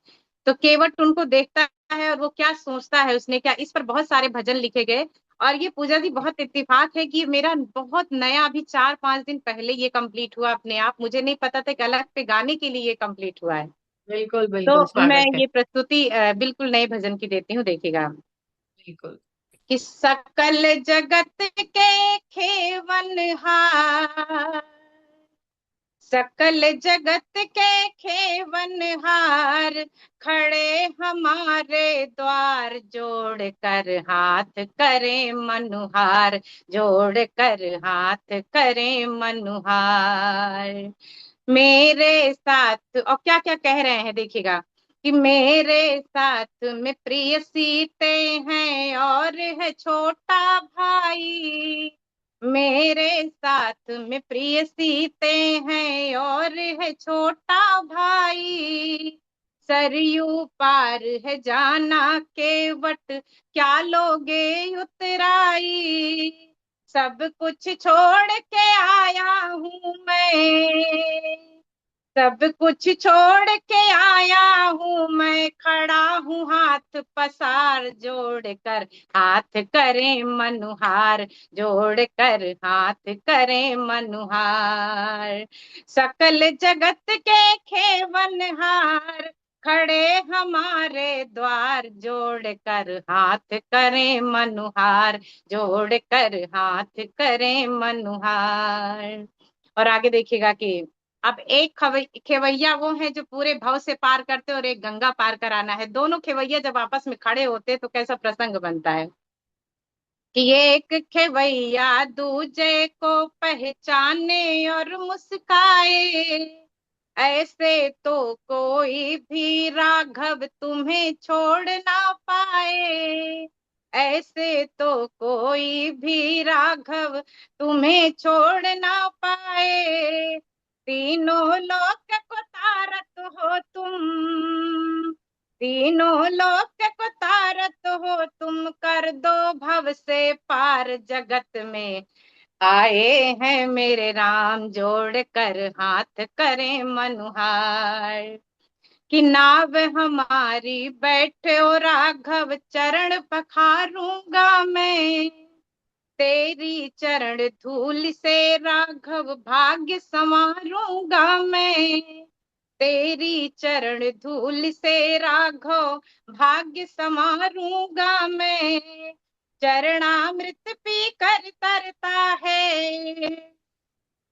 तो केवट उनको देखता है और वो क्या सोचता है, उसने क्या, इस पर बहुत सारे भजन लिखे गए। और ये पूजा जी बहुत इत्तेफाक है कि मेरा बहुत नया अभी 4-5 दिन पहले ये कंप्लीट हुआ अपने आप। मुझे नहीं पता था कि अलग पे गाने के लिए ये कंप्लीट हुआ है। बिल्कुल बिल्कुल, तो मैं स्वागत है। ये प्रस्तुति बिल्कुल नए भजन की देती हूँ, देखिएगा। बिल्कुल। कि सकल जगत के खेवनहार, सकल जगत के खेवनहार, खड़े हमारे द्वार जोड़ कर हाथ करे मनुहार। जोड़ कर हाथ करे मनुहार। मेरे साथ, और क्या क्या कह रहे हैं देखिएगा। कि मेरे साथ में प्रिय सीते हैं और है छोटा भाई। मेरे साथ में प्रिय सीते हैं और है छोटा भाई। सरयू पार है जाना केवट, क्या लोगे उतराई। सब कुछ छोड़ के आया हूँ मैं, सब कुछ छोड़ के आया हूँ मैं। खड़ा हूँ हाथ पसार जोड़ कर हाथ करे मनुहार। जोड़ कर हाथ करे मनुहार। सकल जगत के खेवनहार, खड़े हमारे द्वार जोड़ कर हाथ करे मनुहार। जोड़ कर हाथ करे मनुहार। और आगे देखिएगा कि अब एक खेवैया वो है जो पूरे भव से पार करते, और एक गंगा पार कराना है। दोनों खेवैया जब आपस में खड़े होते तो कैसा प्रसंग बनता है। कि एक खेवैया दूजे को पहचाने और मुस्काए, ऐसे तो कोई भी राघव तुम्हें छोड़ ना पाए। ऐसे तो कोई भी राघव तुम्हें छोड़ ना पाए। तीनों लोक को तारत हो तुम, तीनों लोक को तारत हो तुम। कर दो भव से पार, जगत में आए हैं मेरे राम। जोड़ कर हाथ करें मनुहार। कि नाव हमारी बैठो राघव, चरण पखारूंगा मैं। तेरी चरण धूल से राघव भाग्य संवारूंगा मैं। तेरी चरण धूल से राघव भाग्य संवारूंगा मैं। चरणामृत पी कर तरता है,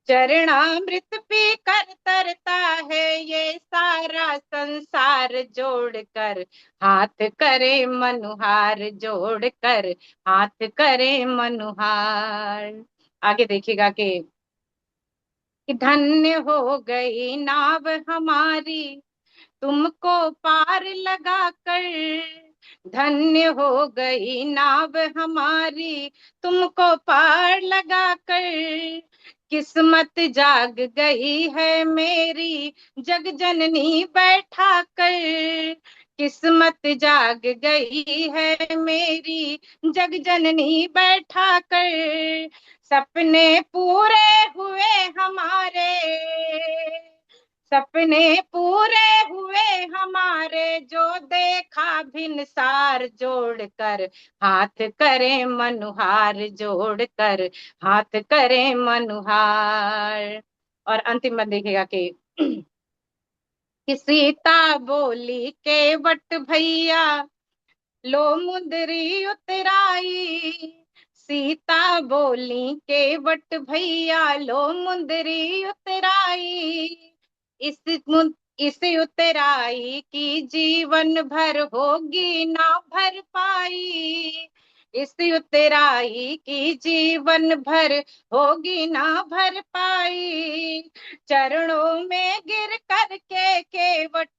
चरणामृत पी कर तरता है ये सारा संसार। जोड़ कर हाथ करे मनुहार। जोड़ कर हाथ करे मनुहार। आगे देखिएगा कि धन्य हो गई नाव हमारी तुमको पार लगा कर। धन्य हो गई नाव हमारी तुमको पार लगा कर। किस्मत जाग गई है मेरी जग जननी बैठा कर। किस्मत जाग गई है मेरी जग जननी बैठा कर। सपने पूरे हुए हमारे, सपने पूरे हुए हमारे। संसार जोड़कर, हाथ करे मनुहार जोड़कर, हाथ करे मनुहार। और अंतिम में देखिएगा कि सीता बोली के वट भैया, लो मुंदरी उतराई। सीता बोली के वट भैया, लो मुंदरी उतराई। इस इस उतराई की जीवन भर होगी ना भर पाई। इस उतराई की जीवन भर होगी ना भर पाई। चरणों में गिर करके केवट,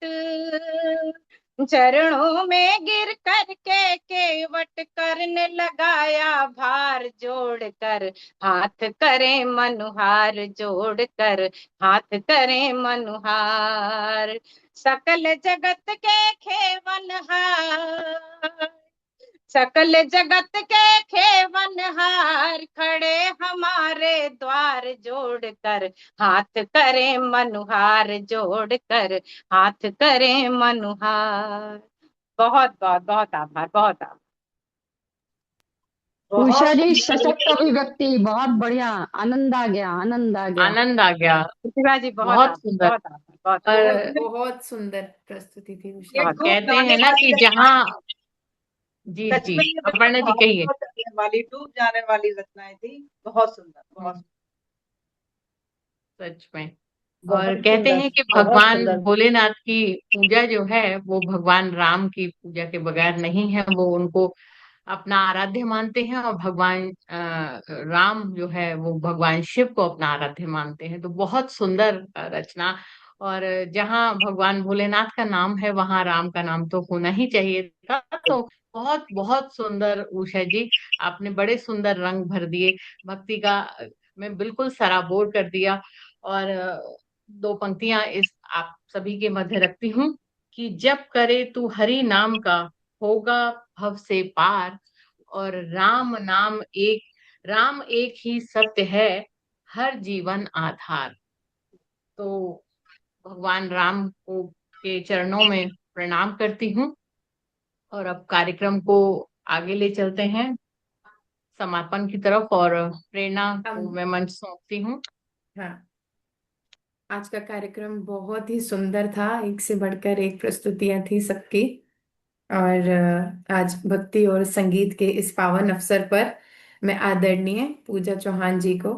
चरणों में गिर करके केवट करने लगाया भार जोड़कर, हाथ करे मनुहार जोड़कर, हाथ करे मनुहार। सकल जगत के खेवनहार, सकल जगत के खेवनहार, खड़े हमारे द्वार जोड़कर, हाथ करे मनुहार जोड़कर, हाथ करे मनुहार। बहुत बहुत बहुत आभार, बहुत आभार। उषा बहुत जी सुंदर सशक्त अभिव्यक्ति, बहुत बढ़िया, आनंद आ गया, आनंद आ गया। आनंद आ गया। प्रतिभा जी बहुत बहुत आभार, सुंदर। बहुत आभार, बहुत और आभार। बहुत सुंदर प्रस्तुति थी ये उषा। बहुत डूब कहते जाने हैं ना वाली कि रचनाएं जहाँ, थी। जी सच जी, में ये बिल्कुल अपर्णा जी भावुक कहिए। हो जाने वाली, डूब जाने वाली रचनाएं थी। बहुत सुंदर, बहुत सच में। और बहुत कहते सुंदर, हैं कि बहुत भगवान सुंदर। भोलेनाथ की पूजा जो है वो भगवान राम की पूजा के बगैर नहीं है। वो उनको अपना आराध्य मानते हैं, और भगवान राम जो है वो भगवान शिव को अपना आराध्य मानते हैं। तो बहुत सुंदर रचना। और जहाँ भगवान भोलेनाथ का नाम है वहां राम का नाम तो होना ही चाहिए था। तो बहुत बहुत सुंदर उषा जी, आपने बड़े सुंदर रंग भर दिए भक्ति का। मैं बिल्कुल सराबोर कर दिया। और दो पंक्तियां इस आप सभी के मध्य रखती हूँ कि जब करे तू हरि नाम का, होगा भव से पार। और राम एक ही सत्य है, हर जीवन आधार। तो भगवान राम को के चरणों में प्रणाम करती हूँ। और अब कार्यक्रम को आगे ले चलते हैं समापन की तरफ, और प्रेरणा को हम मैं मंच सौंपती हूँ। हाँ, आज का कार्यक्रम बहुत ही सुंदर था, एक से बढ़कर एक प्रस्तुतियां थी सबकी। और आज भक्ति और संगीत के इस पावन अवसर पर मैं आदरणीय पूजा चौहान जी को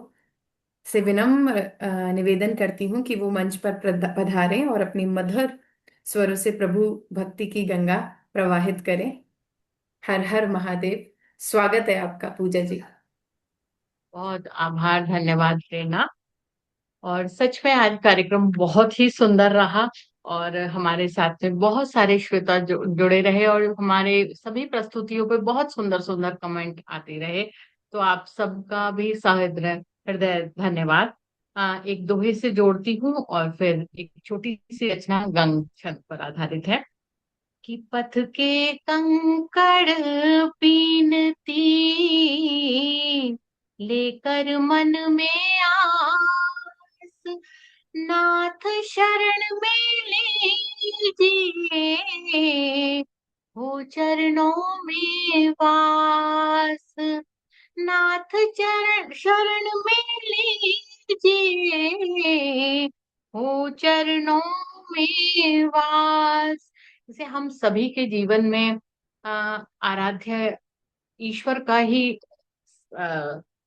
से विनम्र निवेदन करती हूँ कि वो मंच पर पधारें और अपनी मधुर स्वरों से प्रभु भक्ति की गंगा प्रवाहित करें। हर हर महादेव। स्वागत है आपका पूजा जी। बहुत आभार, धन्यवाद प्रेरणा। और सच में आज कार्यक्रम बहुत ही सुंदर रहा। और हमारे साथ में बहुत सारे श्रोता जुड़े रहे, और हमारे सभी प्रस्तुतियों पे बहुत सुंदर सुंदर कमेंट आते रहे। तो आप सबका भी सहृदय हृदय धन्यवाद। एक दोहे से जोड़ती हूँ और फिर एक छोटी सी रचना गंग छंद पर आधारित है कि पथ के कंकड़ बीनती, लेकर मन में आस, नाथ शरण में लीजिए, हो चरणों में वास। नाथ चरण शरण में लीजिए, हो चरणों में वास। जैसे हम सभी के जीवन में आराध्य ईश्वर का ही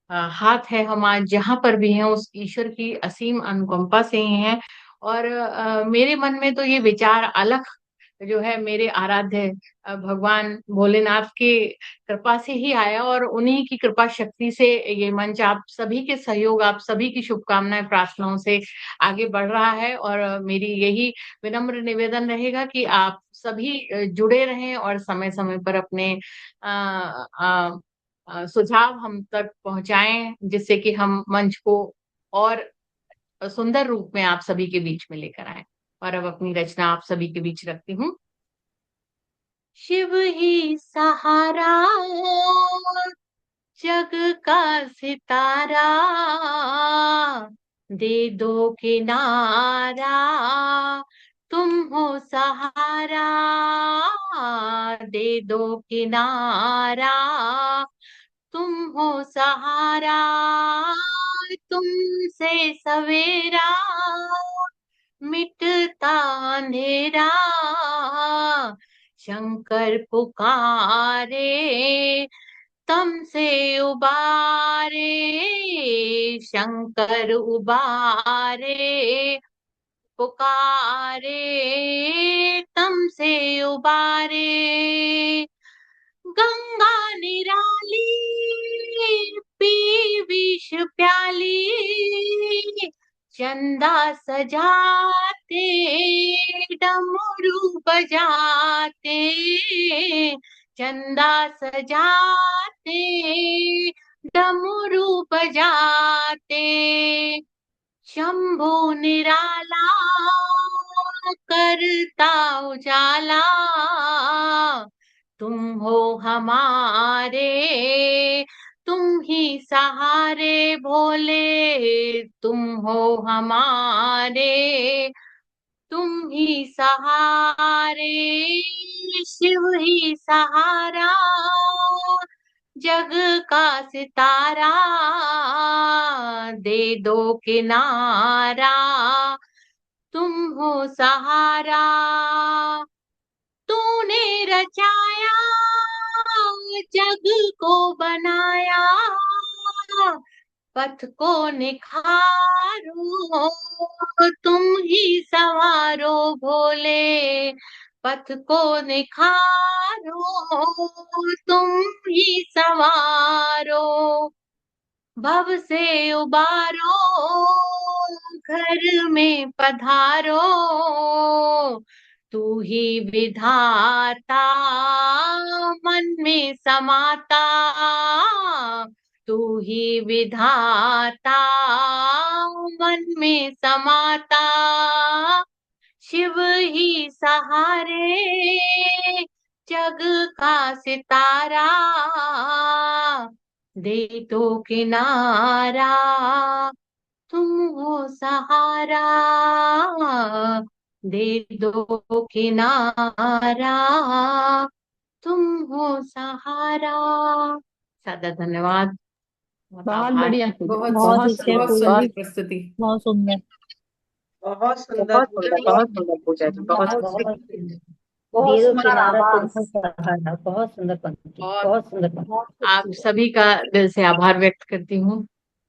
हाथ है। हम आज जहां पर भी हैं उस ईश्वर की असीम अनुकंपा से ही हैं। और मेरे मन में तो ये विचार अलख जो है मेरे आराध्य भगवान भोलेनाथ के कृपा से ही आया, और उन्हीं की कृपा शक्ति से ये मंच आप सभी के सहयोग, आप सभी की शुभकामनाएं प्रार्थनाओं से आगे बढ़ रहा है। और मेरी यही विनम्र निवेदन रहेगा कि आप सभी जुड़े रहें और समय समय पर अपने अ, अ, सुझाव हम तक पहुंचाएं, जिससे कि हम मंच को और सुंदर रूप में आप सभी के बीच में लेकर आए। और अब अपनी रचना आप सभी के बीच रखती हूँ। शिव ही सहारा, जग का सितारा, दे दो किनारा, तुम हो सहारा। दे दो किनारा, तुम हो सहारा, तुमसे सवेरा मिटता अंधेरा। शंकर पुकारे, तम से उबारे, शंकर उबारे, पुकारे तम से उबारे। गंगा निराली, पी विष प्याली, चंदा सजाते, डमरू बजाते, चंदा सजाते, डमरू बजाते। शंभु निराला, करता उजाला, तुम हो हमारे, तुम ही सहारे भोले, तुम हो हमारे, तुम ही सहारे। शिव ही सहारा, जग का सितारा, दे दो किनारा, तुम हो सहारा। तूने रचाया, जग को बनाया, पथ को निखारो, तुम ही सवारो भोले, पथ को निखारो, तुम ही सवारो। भव से उबारो, घर में पधारो, तू ही विधाता, मन में समाता, तू ही विधाता, मन में समाता। शिव ही सहारे, जग का सितारा, दे दो किनारा, तुम हो सहारा, दे दो किनारा, तुम हो सहारा। सादा धन्यवाद, बहुत बहुत आभार। बढ़िया पूजा, बहुत बहुत सुंदर, बहुत अच्छे बहुत सुंदर। पूजा सुंदर जी, प्रस्तुति। बहुत सुंदर। बहुत सुंदर बहुत पूजा सुंदर, जी। बहुत सुंदर पूजा जी, बहुत बहुत सुंदर। सुंदर, दे बहुत दो सुंदर किनारा, तुम हो आवाज, सहारा। बहुत सुंदर पंक्ति, और बहुत सुंदर पंक्ति। बहुत आप खूबसूरत। सभी का दिल से आभार व्यक्त करती हूँ।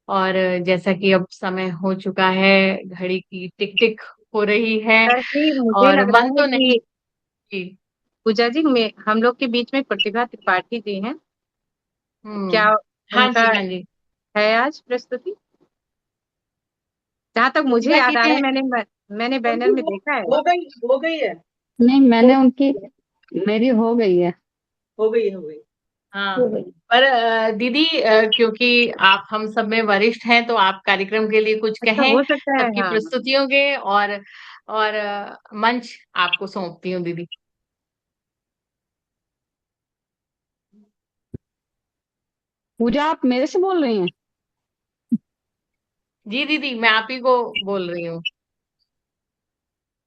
और जैसा कि अब समय हो चुका है, घड़ी की टिक टिक हो रही है, पूजा जी, मुझे और लग रहा मन है तो नहीं कि की। पूजा जी में हम लोग के बीच में प्रतिभा त्रिपाठी जी हैं। क्या हाँ उनका जी, हाँ जी। है आज प्रस्तुति? जहां तक मुझे प्रतिभा याद जी आ रहा ने है, मैंने बैनर उनकी में देखा है। हो गई है, नहीं, मैंने उनकी, मेरी हो गई है। हो गई हो गई। हाँ, हो गई। पर दीदी, क्योंकि आप हम सब में वरिष्ठ हैं, तो आप कार्यक्रम के लिए कुछ अच्छा, कहें हो सकता है, सबकी हाँ। प्रस्तुतियों के, और मंच आपको सौंपती हूँ दीदी। पूजा, आप मेरे से बोल रही हैं? जी दीदी, मैं आप ही को बोल रही हूँ।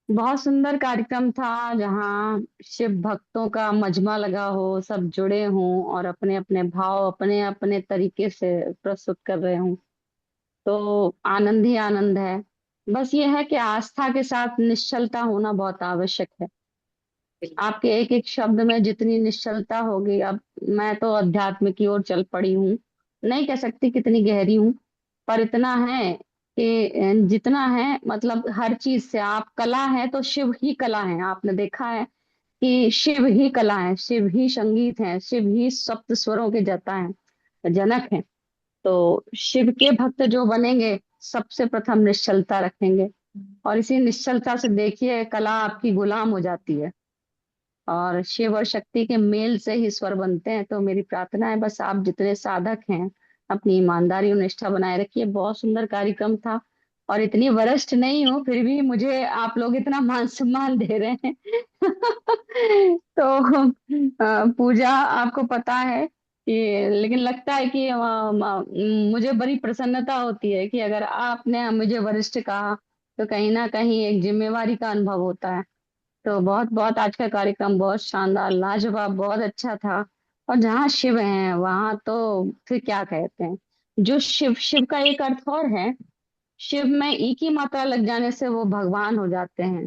बहुत सुंदर कार्यक्रम था, जहाँ शिव भक्तों का मजमा लगा हो, सब जुड़े हों और अपने अपने भाव अपने अपने तरीके से प्रस्तुत कर रहे हों। तो आनंद ही आनंद है। बस ये है कि आस्था के साथ निश्चलता होना बहुत आवश्यक है। आपके एक एक शब्द में जितनी निश्चलता होगी, अब मैं तो अध्यात्म की ओर चल पड़ी हूँ, नहीं कह सकती कितनी गहरी हूँ, पर इतना है कि जितना है, मतलब हर चीज से आप कला है तो शिव ही कला है। आपने देखा है कि शिव ही कला है, शिव ही संगीत है, शिव ही सप्त स्वरों के जता है, जनक है। तो शिव के भक्त जो बनेंगे, सबसे प्रथम निश्चलता रखेंगे, और इसी निश्चलता से देखिए कला आपकी गुलाम हो जाती है, और शिव और शक्ति के मेल से ही स्वर बनते हैं। तो मेरी प्रार्थना है, बस आप जितने साधक हैं अपनी ईमानदारी और निष्ठा बनाए रखिए। बहुत सुंदर कार्यक्रम था, और इतनी वरिष्ठ नहीं हूँ, फिर भी मुझे आप लोग इतना मान सम्मान दे रहे हैं। तो पूजा, आपको पता है कि, लेकिन लगता है कि मुझे बड़ी प्रसन्नता होती है कि अगर आपने मुझे वरिष्ठ कहा, तो कहीं ना कहीं एक जिम्मेवारी का अनुभव होता है। तो बहुत बहुत आज का कार्यक्रम बहुत शानदार, लाजवाब, बहुत अच्छा था। और जहाँ शिव हैं वहां तो फिर क्या कहते हैं। जो शिव, शिव का एक अर्थ और है, शिव में ई की मात्रा लग जाने से वो भगवान हो जाते हैं।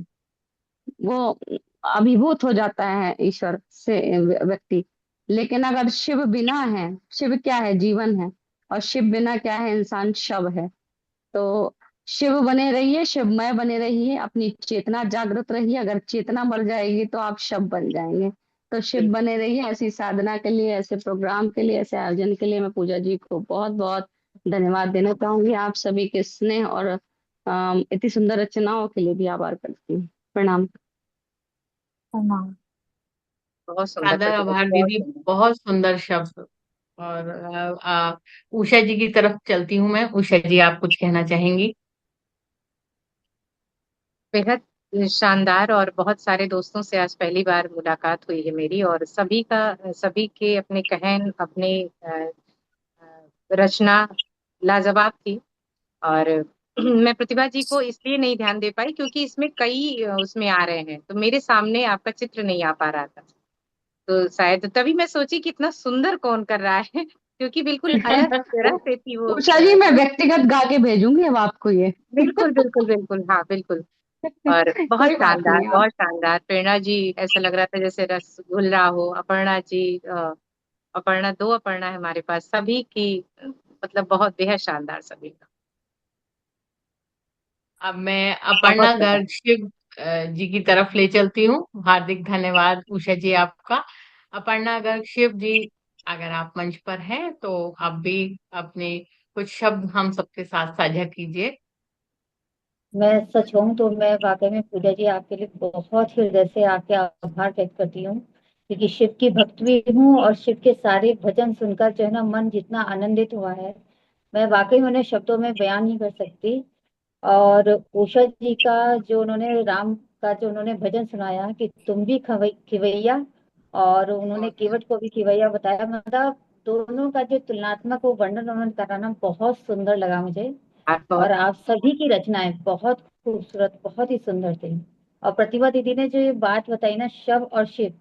वो अभिभूत हो जाता है ईश्वर से व्यक्ति। लेकिन अगर शिव बिना है, शिव क्या है, जीवन है। और शिव बिना क्या है, इंसान शव है। तो शिव बने रहिए, शिवमय बने रहिए, अपनी चेतना जागृत रहिए। अगर चेतना मर जाएगी तो आप शव बन जाएंगे। तो शिव बने रहिए। ऐसी साधना के लिए, ऐसे प्रोग्राम के लिए, ऐसे आयोजन के लिए मैं पूजा जी को बहुत बहुत धन्यवाद देना चाहूंगी। आप सभी के स्नेह और इतनी सुंदर रचनाओं के लिए भी आभार करती हूँ। प्रणाम। प्रणाम। बहुत सुंदर सादर प्रतिभा जी, आभार बहुत दीदी, सुंदर। बहुत सुंदर शब्द। और उषा जी की तरफ चलती हूँ मैं। उषा जी, आप कुछ कहना चाहेंगी? बेहद शानदार, और बहुत सारे दोस्तों से आज पहली बार मुलाकात हुई है मेरी, और सभी के अपने कहन, अपने रचना लाजवाब थी। और मैं प्रतिभा जी को इसलिए नहीं ध्यान दे पाई क्योंकि इसमें कई उसमें आ रहे हैं, तो मेरे सामने आपका चित्र नहीं आ पा रहा था। तो शायद तभी मैं सोची कि इतना सुंदर कौन कर रहा है, क्योंकि बिल्कुल अलग तरह से थी वो। उषा जी, मैं व्यक्तिगत गा के भेजूंगी अब आपको ये। बिल्कुल बिल्कुल बिल्कुल, हाँ बिल्कुल। और कोई बात नहीं आप। बहुत शानदार। प्रेरणा जी, ऐसा लग रहा था जैसे रस घुल रहा हो। अपर्णा जी, अपर्णा, दो अपर्णा है हमारे पास, सभी की मतलब बहुत बेहद शानदार सभी का। अब मैं बहुत अपर्णा लगा। गर्ग शिव जी की तरफ ले चलती हूँ। हार्दिक धन्यवाद उषा जी आपका। अपर्णा गर्ग शिव जी, अगर आप मंच पर हैं तो आप भी अपने कुछ शब्द हम सबके साथ साझा कीजिए। मैं सच कहूँ तो मैं वाकई में पूजा जी आपके लिए बहुत हृदय से आपके आभार व्यक्त करती हूँ, क्योंकि शिव की भक्त भी हूँ और शिव के सारे भजन सुनकर जो है ना मन जितना आनंदित हुआ है, मैं वाकई में उन्हें शब्दों में बयान नहीं कर सकती। और उषा जी का जो उन्होंने राम का जो उन्होंने भजन सुनाया कि तुम भी खिवैया, और उन्होंने बहुत केवट को भी खिवैया बताया, मतलब दोनों का जो तुलनात्मक वो वर्णन उन्होंने कराना बहुत सुंदर लगा मुझे। आप बहुत। और आप सभी की रचनाएं बहुत खूबसूरत, बहुत ही सुंदर थी। और प्रतिभा दीदी ने जो ये बात बताई ना, शव और शिव,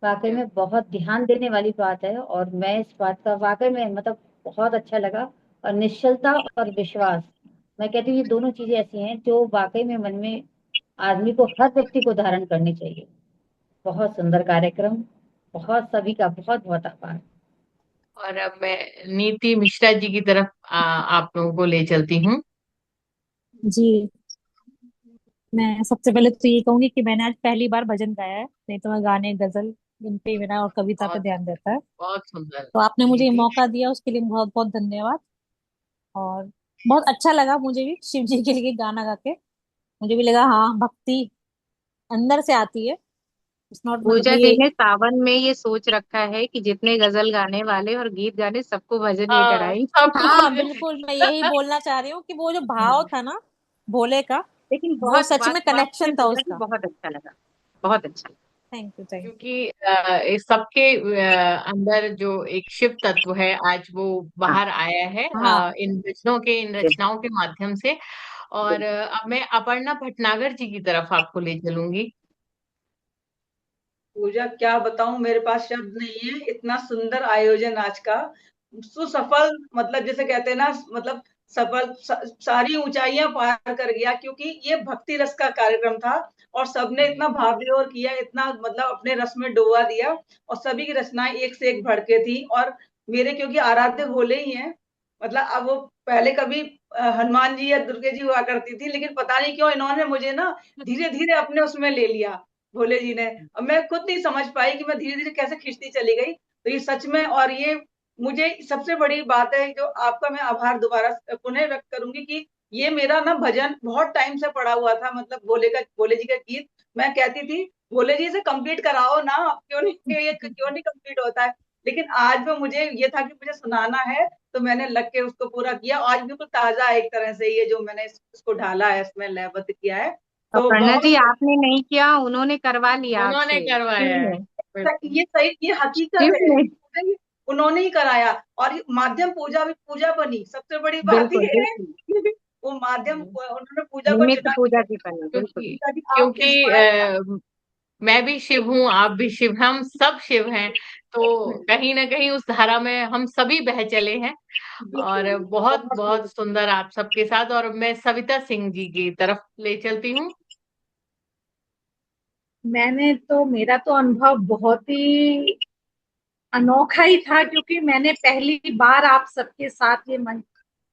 वाकई शिव। में बहुत ध्यान देने वाली बात है। और मैं इस बात का वाकई में मतलब बहुत अच्छा लगा। और निश्चलता और विश्वास, मैं कहती हूँ ये दोनों चीजें ऐसी हैं जो वाकई में मन में आदमी को, हर व्यक्ति को धारण करनी चाहिए। बहुत सुंदर कार्यक्रम। बहुत सभी का बहुत बहुत आभार। और अब मैं नीति मिश्रा जी की तरफ आप लोगों को ले चलती हूँ। जी, मैं सबसे पहले तो ये कहूंगी कि मैंने आज पहली बार भजन गाया है, नहीं तो मैं गाने, गजल, इन पे मेरा और कविता पे बहुत ध्यान रहता है। बहुत सुंदर तो आपने मुझे ये नीति। मौका दिया, उसके लिए बहुत बहुत धन्यवाद। और बहुत अच्छा लगा मुझे भी शिव जी के लिए गाना गा के। मुझे भी लगा हाँ, भक्ति अंदर से आती है। इट्स नॉट मतलब पूजा जी ये। ने सावन में ये सोच रखा है कि जितने गजल गाने वाले और गीत गाने सबको भजन ये हाँ, कराई। सबको हाँ मुझे। बिल्कुल, मैं यही बोलना चाह रही हूँ कि वो जो भाव था ना भोले का, लेकिन वो बहुत सच बात में बात में कनेक्शन था पूजा जी उसका। बहुत अच्छा लगा, बहुत अच्छा। Thank you, thank you. क्योंकि इस सबके अंदर जो एक शिव तत्व है, आज वो हाँ बाहर आया है हाँ। इन वचनों के, इन रचनाओं के माध्यम से। और बिल्कुल। अब मैं अपर्णा भटनागर जी की तरफ आपको ले चलूंगी। पूजा, क्या बताऊं, मेरे पास शब्द नहीं है। इतना सुंदर आयोजन आज का, सुसफल, मतलब जैसे कहते हैं ना, मतलब सफल, सारी ऊंचाइयां पार कर गया, क्योंकि ये भक्ति रस का कार्यक्रम था। और सबने इतना भाव विभोर किया, इतना मतलब अपने रस में डुबा दिया। और सभी की रचनाएं एक से एक बढ़ के थी। और मेरे क्योंकि आराध्य भोले ही हैं, मतलब अब वो पहले कभी हनुमान जी या दुर्गे जी हुआ करती थी, लेकिन पता नहीं क्यों इन्होंने मुझे ना धीरे धीरे अपने उसमें ले लिया, भोले जी ने। अब मैं खुद नहीं समझ पाई कि मैं धीरे धीरे कैसे खिंचती चली गई। तो ये सच में, और ये मुझे सबसे बड़ी बात है जो आपका मैं आभार दोबारा पुनः व्यक्त करूंगी कि ये मेरा ना भजन बहुत टाइम से पड़ा हुआ था, मतलब भोले जी का गीत। मैं कहती थी भोले जी से कंप्लीट कराओ ना, क्यों नहीं, ये क्यों नहीं कंप्लीट होता है। लेकिन आज में मुझे ये था कि मुझे सुनाना है, तो मैंने लग के उसको पूरा किया। आज बिल्कुल ताजा एक तरह से ये जो मैंने इसको ढाला है, इसमें लयबद्ध किया है। तो अपर्णा जी, बहुत, आपने नहीं किया, उन्होंने करवा लिया उन्होंने आपसे, करवाया शिव है। ने। बिल्कुल। ये सही, ये हकीकत शिव है। ने। उन्होंने ही कराया। और ये माध्यम पूजा भी पूजा बनी, सबसे बड़ी बात बिल्कुल ये है बिल्कुल। कि वो माध्यम उन्होंने पूजा को निमित्त चुना, पूजा की बनी, बिल्कुल। ताकि आप क्योंकि इंस्पायर। मैं भी शिव हूँ, आप भी शिव, हम सब शिव हैं। तो कहीं ना कहीं उस धारा में हम सभी बह चले हैं। और बिल्कुल बहुत बहुत बहुत सुंदर आप सबके साथ। और मैं सविता सिंह जी की तरफ ले चलती हूँ। मेरा तो अनुभव बहुत ही अनोखा ही था, क्योंकि मैंने पहली बार आप सबके साथ ये मंच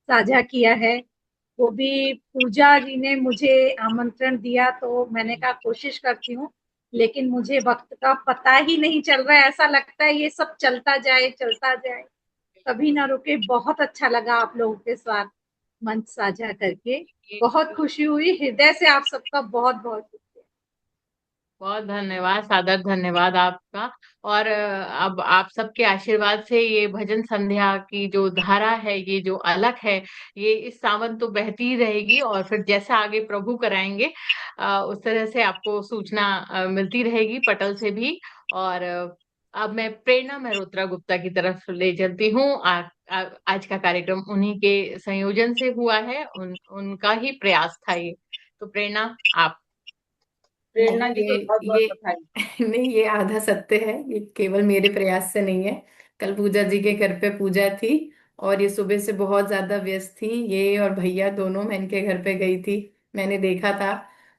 साझा किया है। वो भी पूजा जी ने मुझे आमंत्रण दिया, तो मैंने कहा कोशिश करती हूँ, लेकिन मुझे वक्त का पता ही नहीं चल रहा है। ऐसा लगता है ये सब चलता जाए चलता जाए, कभी ना रुके। बहुत अच्छा लगा आप लोगों के साथ मंच साझा करके, बहुत खुशी हुई। हृदय से आप सबका बहुत बहुत शुक्रिया। बहुत धन्यवाद, सादर धन्यवाद आपका। और अब आप सबके आशीर्वाद से ये भजन संध्या की जो धारा है, ये जो अलख है, ये इस सावन तो बहती ही रहेगी। और फिर जैसा आगे प्रभु कराएंगे उस तरह से आपको सूचना मिलती रहेगी पटल से भी। और अब मैं प्रेरणा मेहरोत्रा गुप्ता की तरफ ले चलती हूँ। आज का कार्यक्रम उन्हीं के संयोजन से हुआ है, उनका ही प्रयास था ये। तो प्रेरणा, आप। प्रेरणा जी को बहुत बहुत ये बधाई। नहीं, ये आधा सत्य है, ये केवल मेरे प्रयास से नहीं है। कल पूजा जी के घर पे पूजा थी और ये सुबह से बहुत ज्यादा व्यस्त थी। ये और भैया दोनों, मैं इनके घर पे गई थी, मैंने देखा था।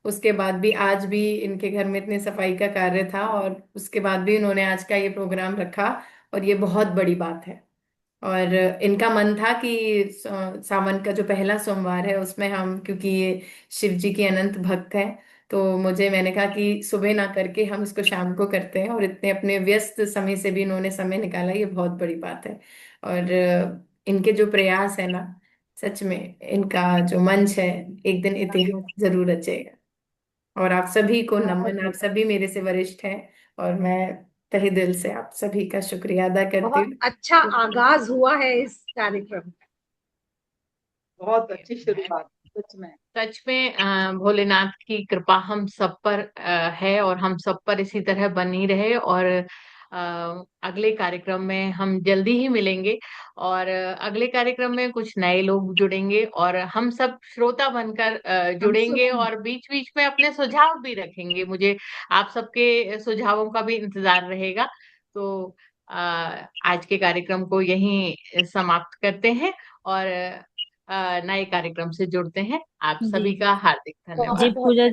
उसके बाद भी आज भी इनके घर में इतने सफाई का कार्य था, और उसके बाद भी इन्होंने आज का ये प्रोग्राम रखा। और ये बहुत बड़ी बात है। और इनका मन था कि सावन का जो पहला सोमवार है उसमें हम, क्योंकि ये शिव जी के अनंत भक्त हैं, तो मैंने कहा कि सुबह ना करके हम इसको शाम को करते हैं। और इतने अपने व्यस्त समय से भी इन्होंने समय निकाला, ये बहुत बड़ी बात है। और इनके जो प्रयास है ना, सच में इनका जो मंच है, एक दिन इतिहास जरूर रचेगा। और आप सभी को बहुत नमन, आप सभी मेरे से वरिष्ठ हैं, और मैं तहे दिल से आप सभी का शुक्रिया अदा करती बहुत हूँ। अच्छा आगाज हुआ है इस कार्यक्रम का। बहुत अच्छी शुरुआत सच में। सच में भोलेनाथ की कृपा हम सब पर है, और हम सब पर इसी तरह बनी रहे। और अगले कार्यक्रम में हम जल्दी ही मिलेंगे। और अगले कार्यक्रम में कुछ नए लोग जुड़ेंगे, और हम सब श्रोता बनकर हम जुड़ेंगे, सुन और बीच बीच में अपने सुझाव भी रखेंगे। मुझे आप सबके सुझावों का भी इंतजार रहेगा। तो आज के कार्यक्रम को यहीं समाप्त करते हैं, और नए कार्यक्रम से जुड़ते हैं। आप जी सभी का हार्दिक बहुत जी धन्यवाद। बहुत पूजा जी।